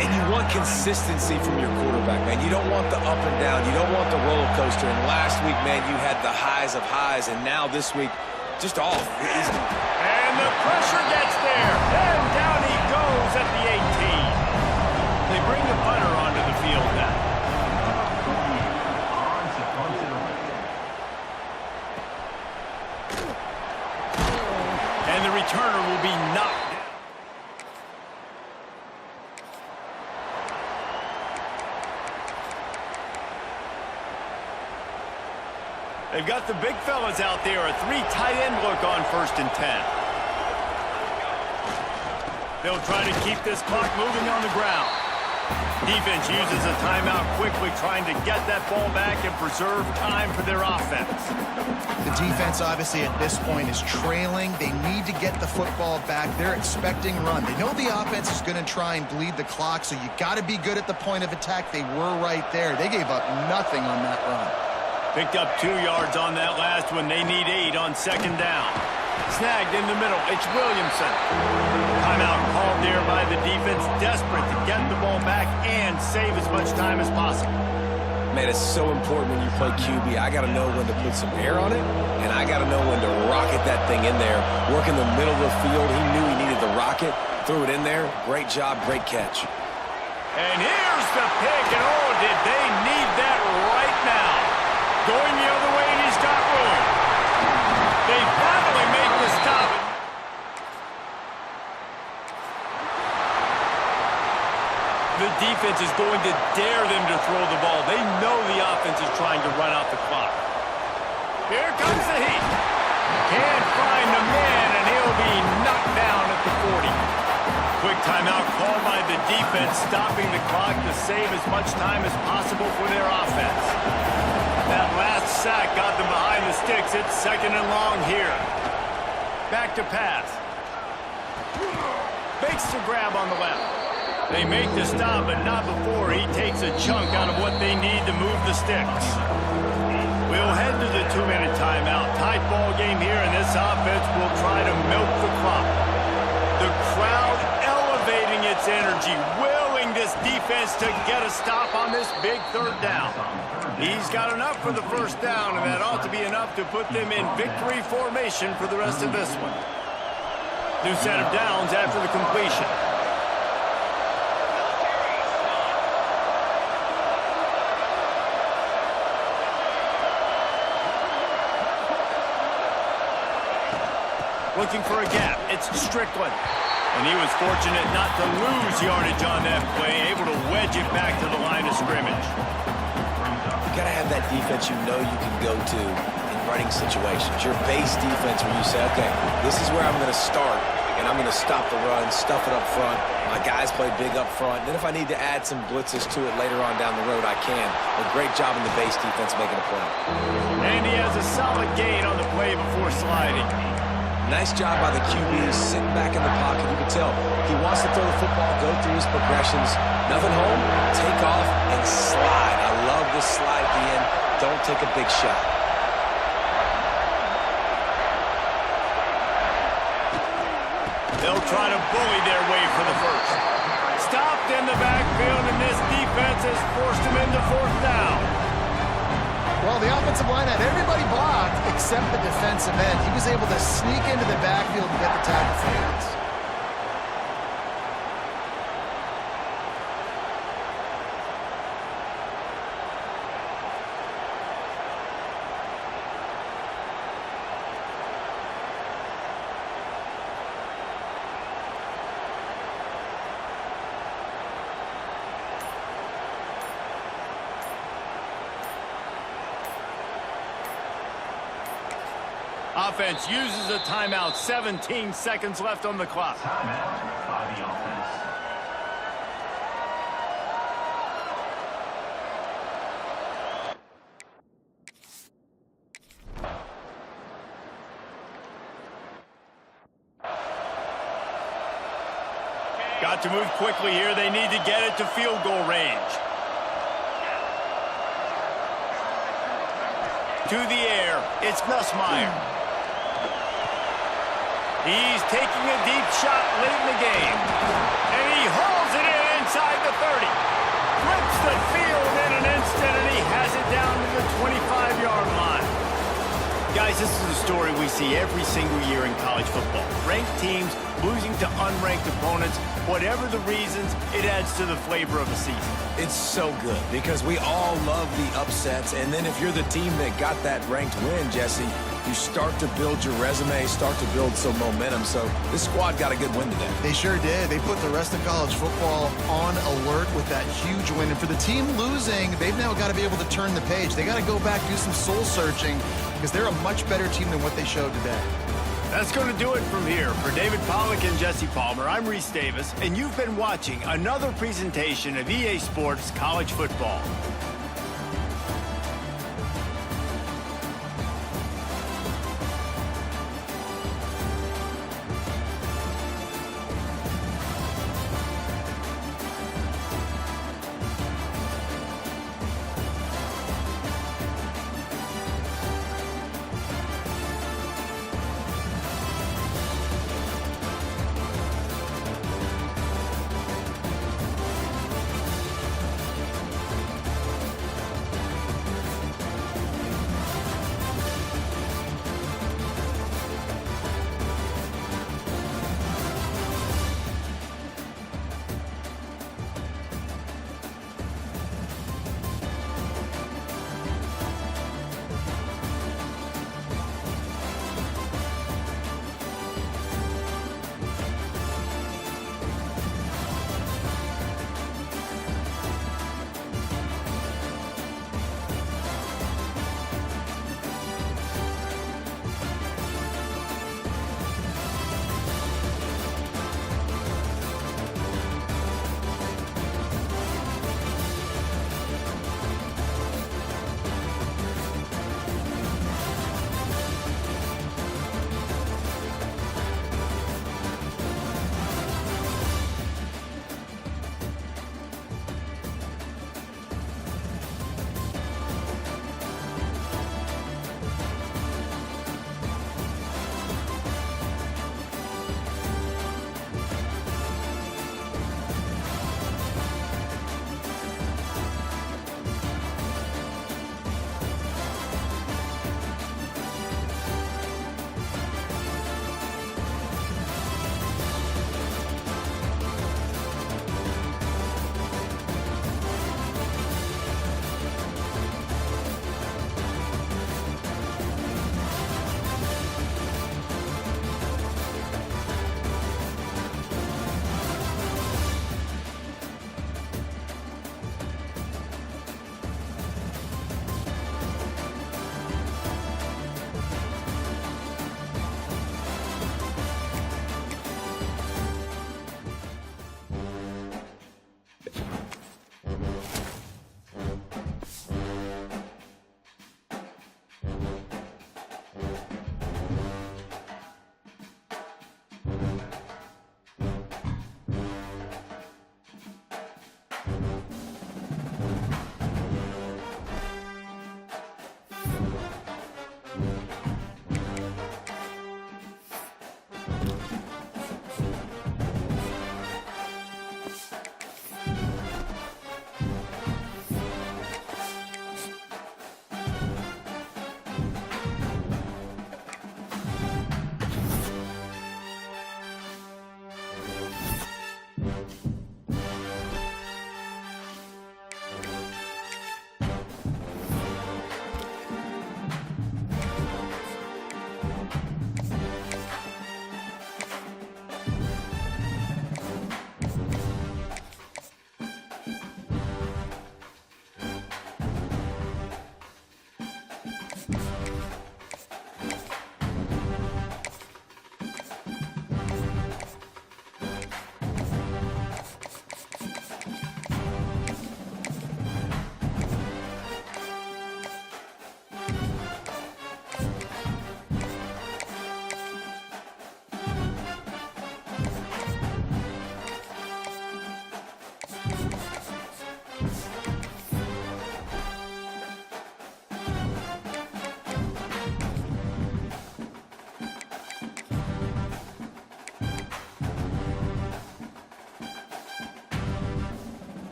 [SPEAKER 2] And you want consistency from your quarterback, man. You don't want the up and down. You don't want the roller coaster. And last week, man, you had the highs of highs, and now this week, just off.
[SPEAKER 1] And the pressure gets there. And down he goes at the 18. They bring the punter onto the field now. And the returner will be knocked. They've got the big fellas out there. A 3 tight end look on 1st and 10. They'll try to keep this clock moving on the ground. Defense uses a timeout quickly, trying to get that ball back and preserve time for their offense.
[SPEAKER 3] The defense, obviously, at this point is trailing. They need to get the football back. They're expecting run. They know the offense is going to try and bleed the clock, so you got to be good at the point of attack. They were right there. They gave up nothing on that run.
[SPEAKER 1] Picked up 2 yards on that last one. They need 8 on 2nd down. Snagged in the middle. It's Williamson. Timeout called there by the defense, desperate to get the ball back and save as much time as possible.
[SPEAKER 2] Man, it's so important when you play QB. I got to know when to put some air on it, and I got to know when to rocket that thing in there. Work in the middle of the field. He knew he needed the rocket. Threw it in there. Great job. Great catch.
[SPEAKER 1] And here's the pick, and oh, did they need that right now. Going the other way, and he's got room. They finally make the stop. The defense is going to dare them to throw the ball. They know the offense is trying to run out the clock. Here comes the heat. Can't find the man, and he'll be knocked down at the 40. Quick timeout called by the defense, stopping the clock to save as much time as possible for their offense. That last sack got them behind the sticks. It's 2nd and long here. Back to pass. Makes the grab on the left. They make the stop, but not before he takes a chunk out of what they need to move the sticks. We'll head to the 2-minute timeout. Tight ball game here, and this offense will try to milk the clock. The crowd elevating its energy, willing this defense to get a stop on this big third down. He's got enough for the first down, and that ought to be enough to put them in victory formation for the rest of this one. New set of downs after the completion. Looking for a gap. It's Strickland. And he was fortunate not to lose yardage on that play, able to wedge it back to the line of scrimmage.
[SPEAKER 2] You got to have that defense you know you can go to in running situations. Your base defense where you say, okay, this is where I'm going to start, and I'm going to stop the run, stuff it up front. My guys play big up front. Then if I need to add some blitzes to it later on down the road, I can. A great job in the base defense making a play.
[SPEAKER 1] And he has a solid gain on the play before sliding.
[SPEAKER 2] Nice job by the QB sitting back in the pocket. You can tell he wants to throw the football, go through his progressions. Nothing home, take off, and slide. I love this slide at the end. Don't take a big shot.
[SPEAKER 1] They'll try to bully their way for the first. Stopped in the backfield, and this defense has forced him into fourth down.
[SPEAKER 3] Well, the offensive line had everybody blocked except the defensive end. He was able to sneak into the backfield and get the tackle for hands.
[SPEAKER 1] Offense uses a timeout. 17 seconds left on the clock.
[SPEAKER 5] Timeout by the offense.
[SPEAKER 1] Got to move quickly here. They need to get it to field goal range. To the air. It's Nussmeier. He's taking a deep shot late in the game. And he hauls it in inside the 30. Flips the field in an instant, and he has it down to the 25-yard line. Guys, this is a story we see every single year in college football. Ranked teams losing to unranked opponents. Whatever the reasons, it adds to the flavor of the season.
[SPEAKER 2] It's so good because we all love the upsets. And then if you're the team that got that ranked win, Jesse, you start to build your resume, start to build some momentum. So this squad got a good win today.
[SPEAKER 3] They sure did. They put the rest of college football on alert with that huge win. And for the team losing, they've now got to be able to turn the page. They got to go back, do some soul searching, because they're a much better team than what they showed today.
[SPEAKER 1] That's going to do it from here. For David Pollack and Jesse Palmer, I'm Reese Davis, and you've been watching another presentation of EA Sports College Football.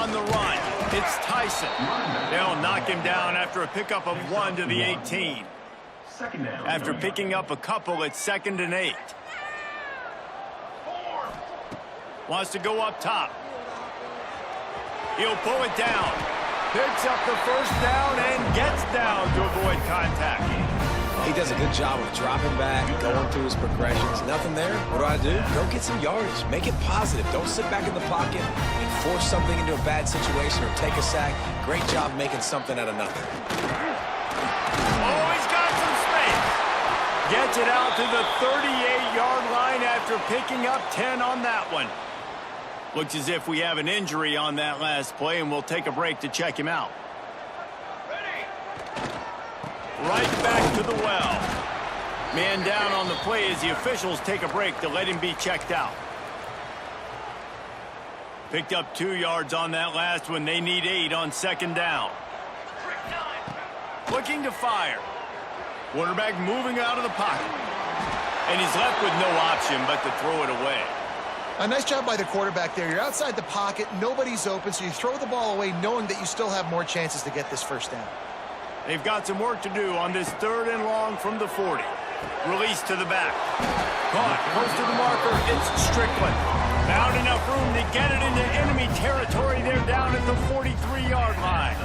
[SPEAKER 1] on the run. It's Tyson. They'll knock him down after a pickup of 1 to the 18.
[SPEAKER 5] Second down.
[SPEAKER 1] After picking up a couple, it's 2nd and 8. Wants to go up top. He'll pull it down. Picks up the first down and gets down to avoid contact.
[SPEAKER 2] He does a good job of dropping back, going through his progressions. Nothing there. What do? Go get some yardage. Make it positive. Don't sit back in the pocket and force something into a bad situation or take a sack. Great job making something out of nothing.
[SPEAKER 1] Oh, he's got some space. Gets it out to the 38-yard line after picking up 10 on that one. Looks as if we have an injury on that last play, and we'll take a break to check him out. Right back to the well. Man down on the play as the officials take a break to let him be checked out. Picked up 2 yards on that last one. They need 8 on 2nd down. Looking to fire. Quarterback moving out of the pocket. And he's left with no option but to throw it away.
[SPEAKER 3] A nice job by the quarterback there. You're outside the pocket. Nobody's open, so you throw the ball away knowing that you still have more chances to get this first down.
[SPEAKER 1] They've got some work to do on this 3rd and long from the 40. Release to the back. Caught close to the marker. It's Strickland. Found enough room to get it into enemy territory. They're down at the 43-yard line.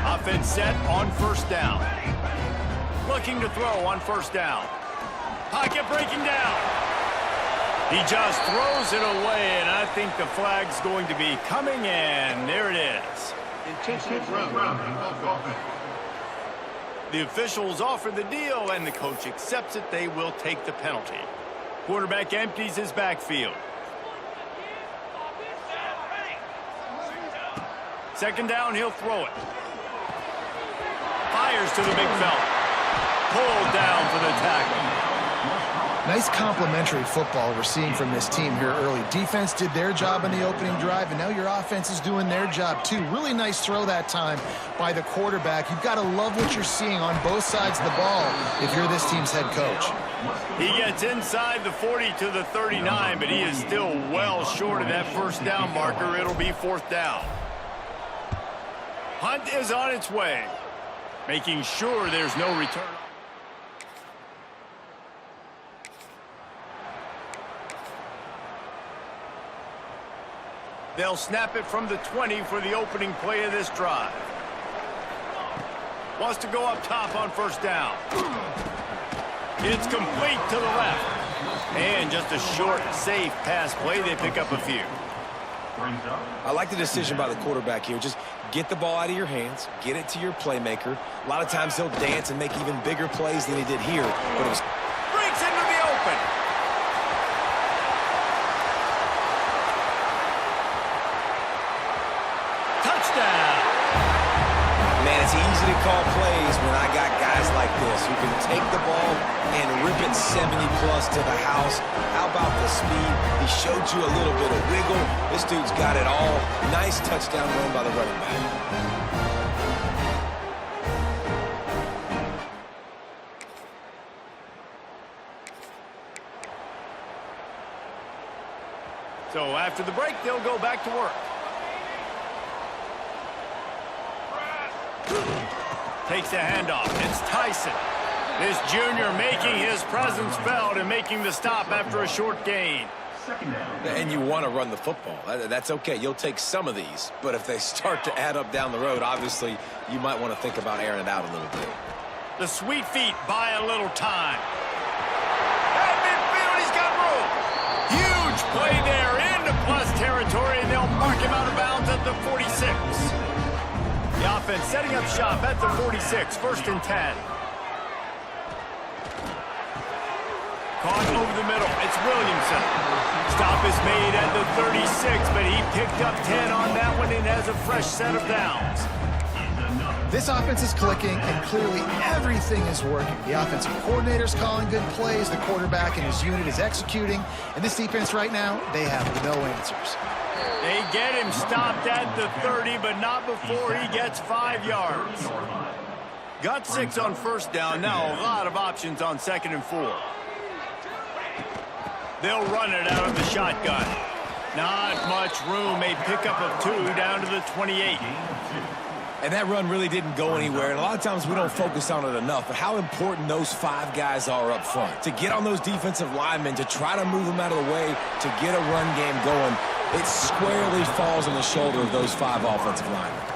[SPEAKER 1] Offense set on 1st down. Looking to throw on 1st down. Pocket breaking down. He just throws it away, and I think the flag's going to be coming in. There it is. The officials offer the deal, and the coach accepts it. They will take the penalty. Quarterback empties his backfield. 2nd down, he'll throw it. Fires to the big fella. Pulled down for the tackle.
[SPEAKER 3] Nice complimentary football we're seeing from this team here early. Defense did their job in the opening drive, and now your offense is doing their job too. Really nice throw that time by the quarterback. You've got to love what you're seeing on both sides of the ball if you're this team's head coach.
[SPEAKER 1] He gets inside the 40 to the 39, but he is still well short of that 1st down marker. It'll be 4th down. Hunt is on its way, making sure there's no return. They'll snap it from the 20 for the opening play of this drive. Wants to go up top on 1st down. It's complete to the left. And just a short, safe pass play. They pick up a few.
[SPEAKER 2] I like the decision by the quarterback here. Just get the ball out of your hands, get it to your playmaker. A lot of times he'll dance and make even bigger plays than he did here. But it was
[SPEAKER 1] breaks into the open. Touchdown.
[SPEAKER 2] Man, it's easy to call plays when I got guys like this who can take the ball and rip it 70-plus to the house. How about the speed? He showed you a little bit of wiggle. This dude's got it all. Nice touchdown run by the running back.
[SPEAKER 1] So after the break, they'll go back to work. Takes a handoff. It's Tyson. This junior making his presence felt and making the stop after a short gain.
[SPEAKER 2] And you want to run the football. That's okay. You'll take some of these. But if they start to add up down the road, obviously, you might want to think about airing it out a little bit.
[SPEAKER 1] The sweet feet buy a little time. At midfield, he's got room. Huge play there into plus territory, and they'll mark him out of bounds at the 46. The offense setting up shop at the 46, 1st and 10. Caught over the middle. It's Williamson. Stop is made at the 36, but he picked up 10 on that one and has a fresh set of downs.
[SPEAKER 3] This offense is clicking, and clearly everything is working. The offensive coordinator's calling good plays. The quarterback and his unit is executing. And this defense right now, they have no answers.
[SPEAKER 1] They get him stopped at the 30, but not before he gets 5 yards. Got 6 on 1st down. Now a lot of options on 2nd and 4. They'll run it out of the shotgun. Not much room. A pickup of 2 down to the 28.
[SPEAKER 2] And that run really didn't go anywhere. And a lot of times we don't focus on it enough, but how important those 5 guys are up front. To get on those defensive linemen, to try to move them out of the way, to get a run game going, it squarely falls on the shoulder of those 5 offensive linemen.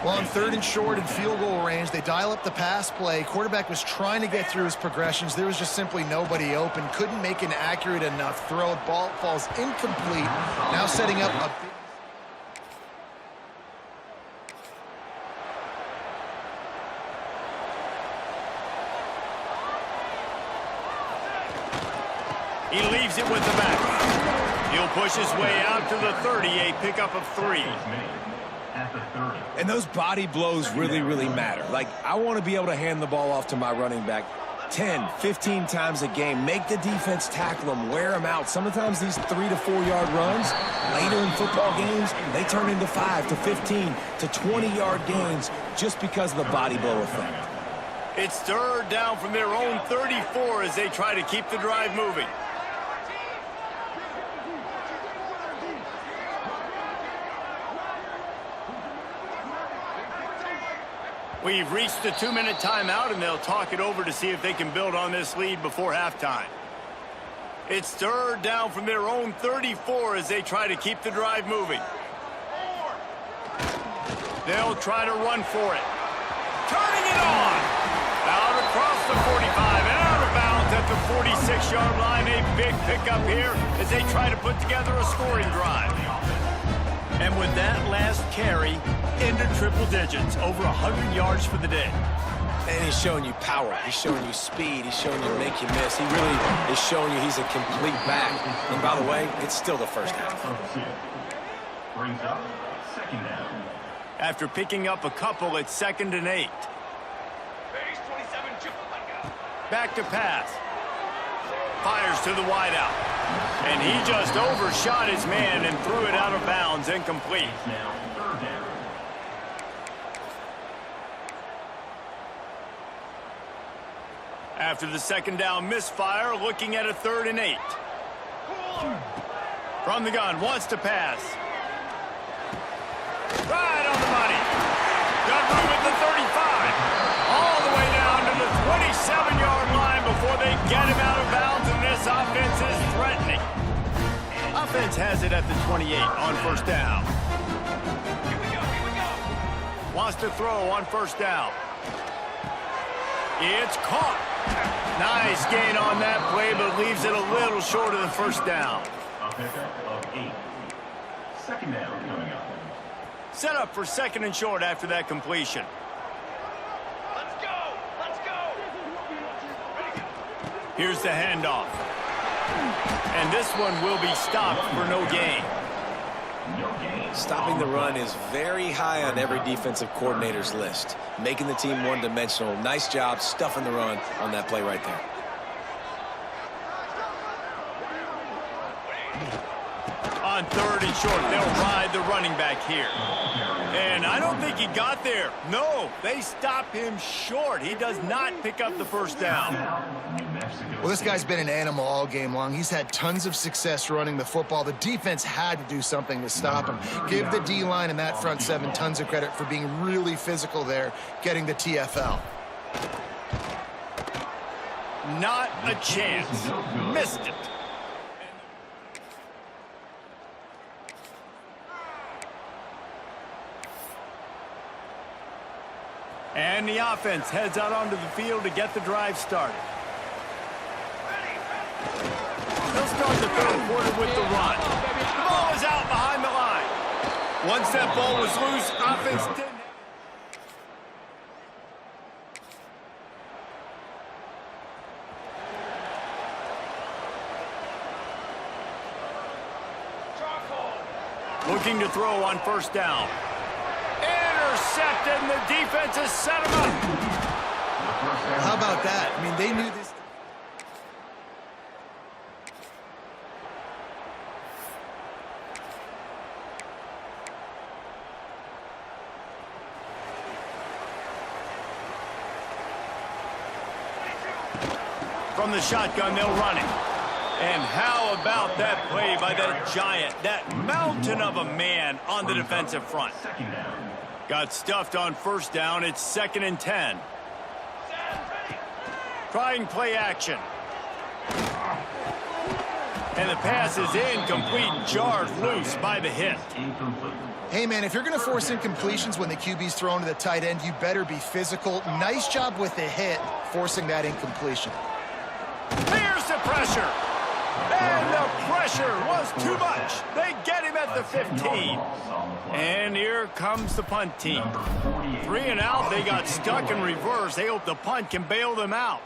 [SPEAKER 3] Well, on 3rd and short and field goal range, they dial up the pass play. Quarterback was trying to get through his progressions. There was just simply nobody open. Couldn't make an accurate enough throw. The ball falls incomplete. Now setting up a big...
[SPEAKER 1] He leaves it with the back. He'll push his way out to the 30, a pickup of 3.
[SPEAKER 2] And those body blows really, really matter. Like, I want to be able to hand the ball off to my running back 10, 15 times a game. Make the defense tackle them, wear them out. Sometimes these 3 to 4 yard runs, later in football games, they turn into 5 to 15 to 20 yard gains just because of the body blow effect.
[SPEAKER 1] It's 3rd down from their own 34 as they try to keep the drive moving. We've reached the 2-minute timeout, and they'll talk it over to see if they can build on this lead before halftime. It's 3rd down from their own 34 as they try to keep the drive moving. They'll try to run for it. Turning it on. Out across the 45 and out of bounds at the 46-yard line. A big pickup here as they try to put together a scoring drive. And with that last carry, into triple digits, over 100 yards for the day.
[SPEAKER 2] And he's showing you power. He's showing you speed. He's showing you make you miss. He really is showing you he's a complete back. And by the way, it's still the first half.
[SPEAKER 5] Brings up 2nd down.
[SPEAKER 1] After picking up a couple, it's 2nd and 8. Back to pass. Fires to the wideout. And he just overshot his man and threw it out of bounds, incomplete.
[SPEAKER 5] Now 3rd down.
[SPEAKER 1] After the 2nd down misfire, looking at a 3rd and 8. From the gun, wants to pass. Right on the money. Got room at the 35. All the way down to the 27-yard line before they get him out of bounds, and this offense is threatening. Offense has it at the 28 on 1st down.
[SPEAKER 4] Here we go.
[SPEAKER 1] Wants to throw on 1st down. It's caught. Nice gain on that play, but leaves it a little short of the 1st down.
[SPEAKER 5] A pickup of 8. 2nd down coming up.
[SPEAKER 1] Set up for 2nd and short after that completion.
[SPEAKER 4] Let's go. Let's go.
[SPEAKER 1] Here's the handoff. And this one will be stopped for no gain.
[SPEAKER 2] Stopping the run is very high on every defensive coordinator's list. Making the team one-dimensional. Nice job stuffing the run on that play right there.
[SPEAKER 1] On 3rd and short, they'll ride the running back here. And I don't think he got there. No, they stop him short. He does not pick up the 1st down.
[SPEAKER 3] Well, this guy's been an animal all game long. He's had tons of success running the football. The defense had to do something to stop him. Give the D-line and that front 7 tons of credit for being really physical there, getting the TFL.
[SPEAKER 1] Not a chance. Missed it. And the offense heads out onto the field to get the drive started. They'll start the 3rd quarter with the run. The ball is out behind the line. Once that ball was loose, offense didn't. Looking to throw on 1st down. Intercepted, and the defense has set him up.
[SPEAKER 3] How about that? I mean, they knew this.
[SPEAKER 1] From the shotgun, they'll run it. And how about that play by that giant, that mountain of a man on the defensive front?
[SPEAKER 5] Second down.
[SPEAKER 1] Got stuffed on first down. It's 2nd and 10. Trying play action. And the pass is incomplete, jarred loose by the hit.
[SPEAKER 5] Incomplete.
[SPEAKER 3] Hey, man, if you're going to force incompletions when the QB's thrown to the tight end, you better be physical. Nice job with the hit, forcing that incompletion.
[SPEAKER 1] Here's the pressure. And the pressure was too much. They get him at the 15. And here comes the punt team. 3 and out. They got stuck in reverse. They hope the punt can bail them out.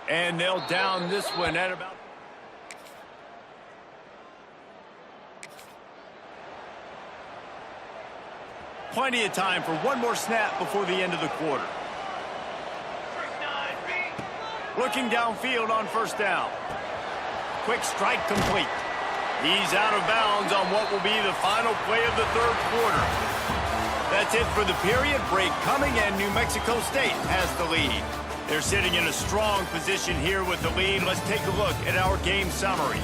[SPEAKER 1] And they'll down this one at about... Plenty of time for one more snap before the end of the quarter. Looking downfield on first down. Quick strike complete. He's out of bounds on what will be the final play of the third quarter. That's it for the period. Break coming, and New Mexico State has the lead. They're sitting in a strong position here with the lead. Let's take a look at our game summary.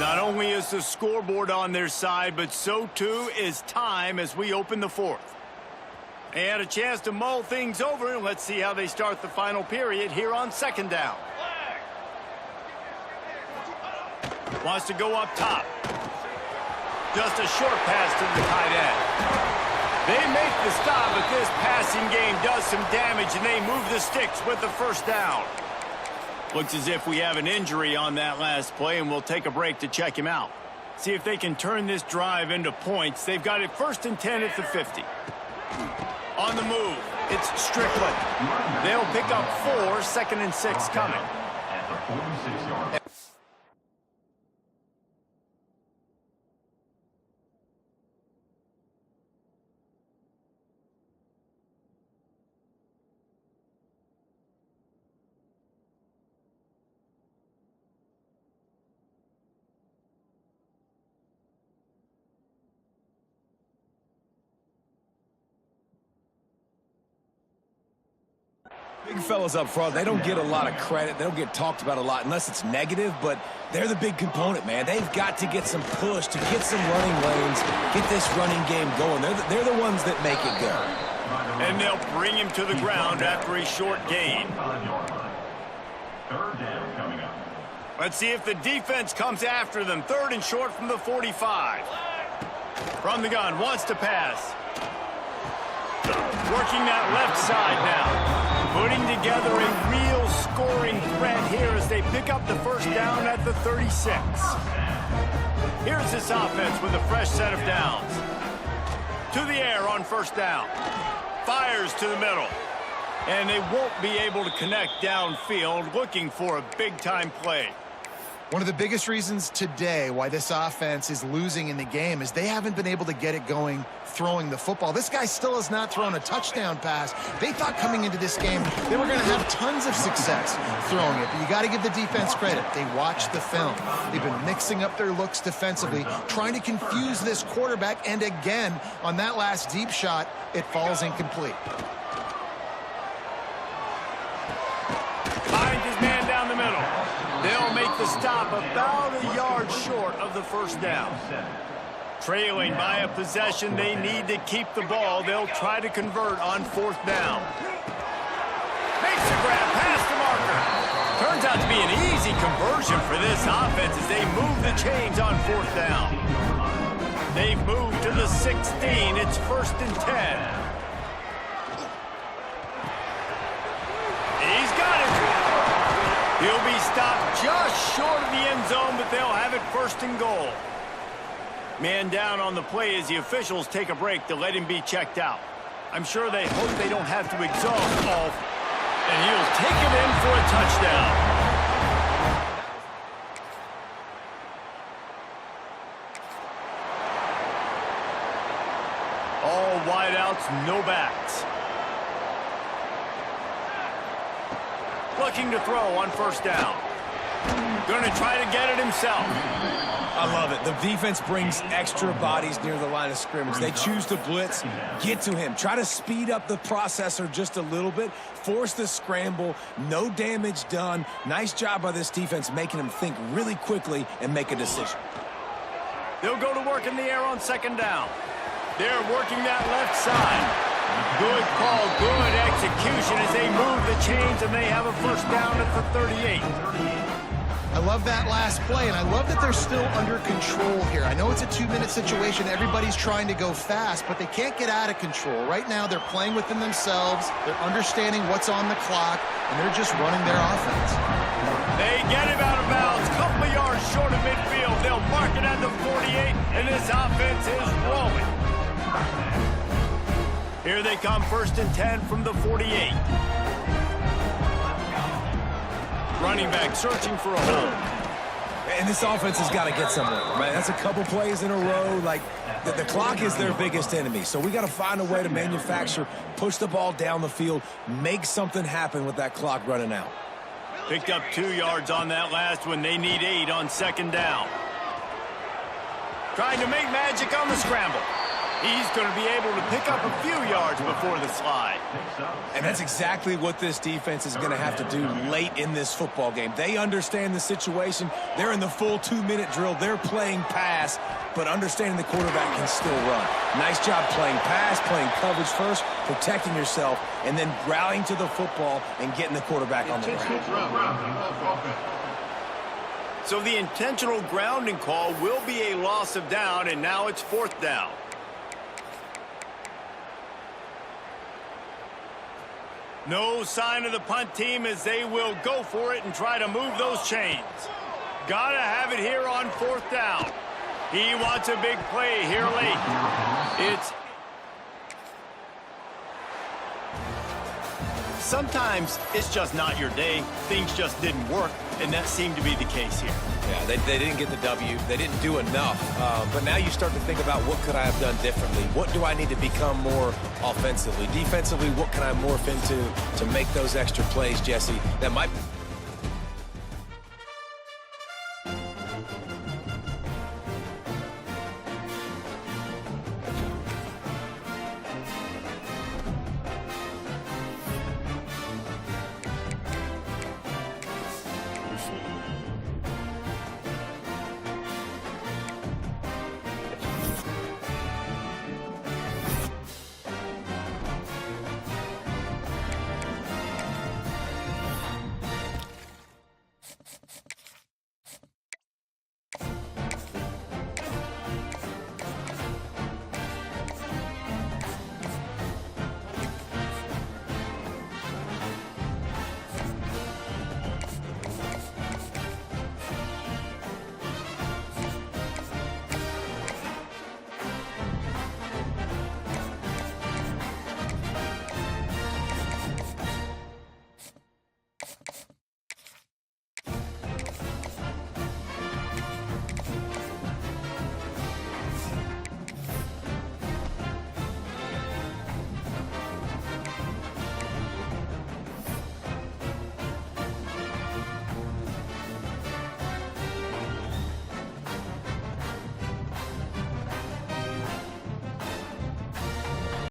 [SPEAKER 1] Not only is the scoreboard on their side, but so too is time as we open the fourth. They had a chance to mull things over, and let's see how they start the final period here on second down. Wants to go up top. Just a short pass to the tight end. They make the stop, but this passing game does some damage, and they move the sticks with the first down. Looks as if we have an injury on that last play, and we'll take a break to check him out. See if they can turn this drive into points. They've got it 1st and 10 at the 50. On the move, it's Strickland. They'll pick up 4, 2nd and 6 coming.
[SPEAKER 5] At the 46-yard.
[SPEAKER 2] Big fellas up front, they don't get a lot of credit. They don't get talked about a lot unless it's negative, but they're the big component, man. They've got to get some push, to get some running lanes, get this running game going. They're the ones that make it go.
[SPEAKER 1] And they'll bring him to the ground after a short gain.
[SPEAKER 5] 5-yard line. Third down coming up.
[SPEAKER 1] Let's see if the defense comes after them. 3rd and short from the 45. From the gun, wants to pass. Working that left side now. Putting together a real scoring threat here as they pick up the first down at the 36. Here's this offense with a fresh set of downs. To the air on first down. Fires to the middle. And they won't be able to connect downfield, looking for a big-time play.
[SPEAKER 3] One of the biggest reasons today why this offense is losing in the game is they haven't been able to get it going throwing the football. This guy still has not thrown a touchdown pass. They thought coming into this game they were going to have tons of success throwing it, but you got to give the defense credit. They watched the film. They've been mixing up their looks defensively, trying to confuse this quarterback, and again, on that last deep shot, it falls incomplete.
[SPEAKER 1] Finds his man down the middle. They'll make the stop about a yard short of the first down. Trailing by a possession, they need to keep the ball. They'll try to convert on 4th down. Makes the grab past the marker. Turns out to be an easy conversion for this offense as they move the chains on 4th down. They've moved to the 16. It's 1st and 10. He's got it. He'll be stopped just short of the end zone, but they'll have it 1st and goal. Man down on the play as the officials take a break to let him be checked out. I'm sure they hope they don't have to exhaust all. And he'll take it in for a touchdown. All wideouts, no backs. Looking to throw on 1st down. Going to try to get it himself.
[SPEAKER 2] I love it. The defense brings extra bodies near the line of scrimmage. They choose to blitz, get to him, try to speed up the processor just a little bit, force the scramble, no damage done. Nice job by this defense making him think really quickly and make a decision.
[SPEAKER 1] They'll go to work in the air on second down. They're working that left side. Good call, good execution as they move the chains, and they have a first down at the 38.
[SPEAKER 3] I love that last play, and I love that they're still under control here. I know it's a 2-minute situation. Everybody's trying to go fast, but they can't get out of control. Right now, they're playing within themselves. They're understanding what's on the clock, and they're just running their offense.
[SPEAKER 1] They get him out of bounds, couple of yards short of midfield. They'll mark it at the 48, and this offense is rolling. Here they come, 1st and 10 from the 48. Running back searching for a hole.
[SPEAKER 2] And this offense has got to get somewhere, right? That's a couple plays in a row. Like, the clock is their biggest enemy. So we got to find a way to manufacture, push the ball down the field, make something happen with that clock running out.
[SPEAKER 1] Picked up 2 yards on that last one. They need 8 on second down. Trying to make magic on the scramble. He's going to be able to pick up a few yards before the slide.
[SPEAKER 2] And that's exactly what this defense is going to have to do late in this football game. They understand the situation. They're in the full 2-minute drill. They're playing pass, but understanding the quarterback can still run. Nice job playing pass, playing coverage first, protecting yourself, and then rallying to the football and getting the quarterback on the ground.
[SPEAKER 1] So the intentional grounding call will be a loss of down, and now it's 4th down. No sign of the punt team as they will go for it and try to move those chains. Gotta have it here on 4th down. He wants a big play here late. Sometimes it's just not your day. Things just didn't work, and that seemed to be the case here.
[SPEAKER 2] Yeah, they didn't get the W. They didn't do enough. But now you start to think about what could I have done differently? What do I need to become more offensively? Defensively, what can I morph into to make those extra plays, Jesse? That might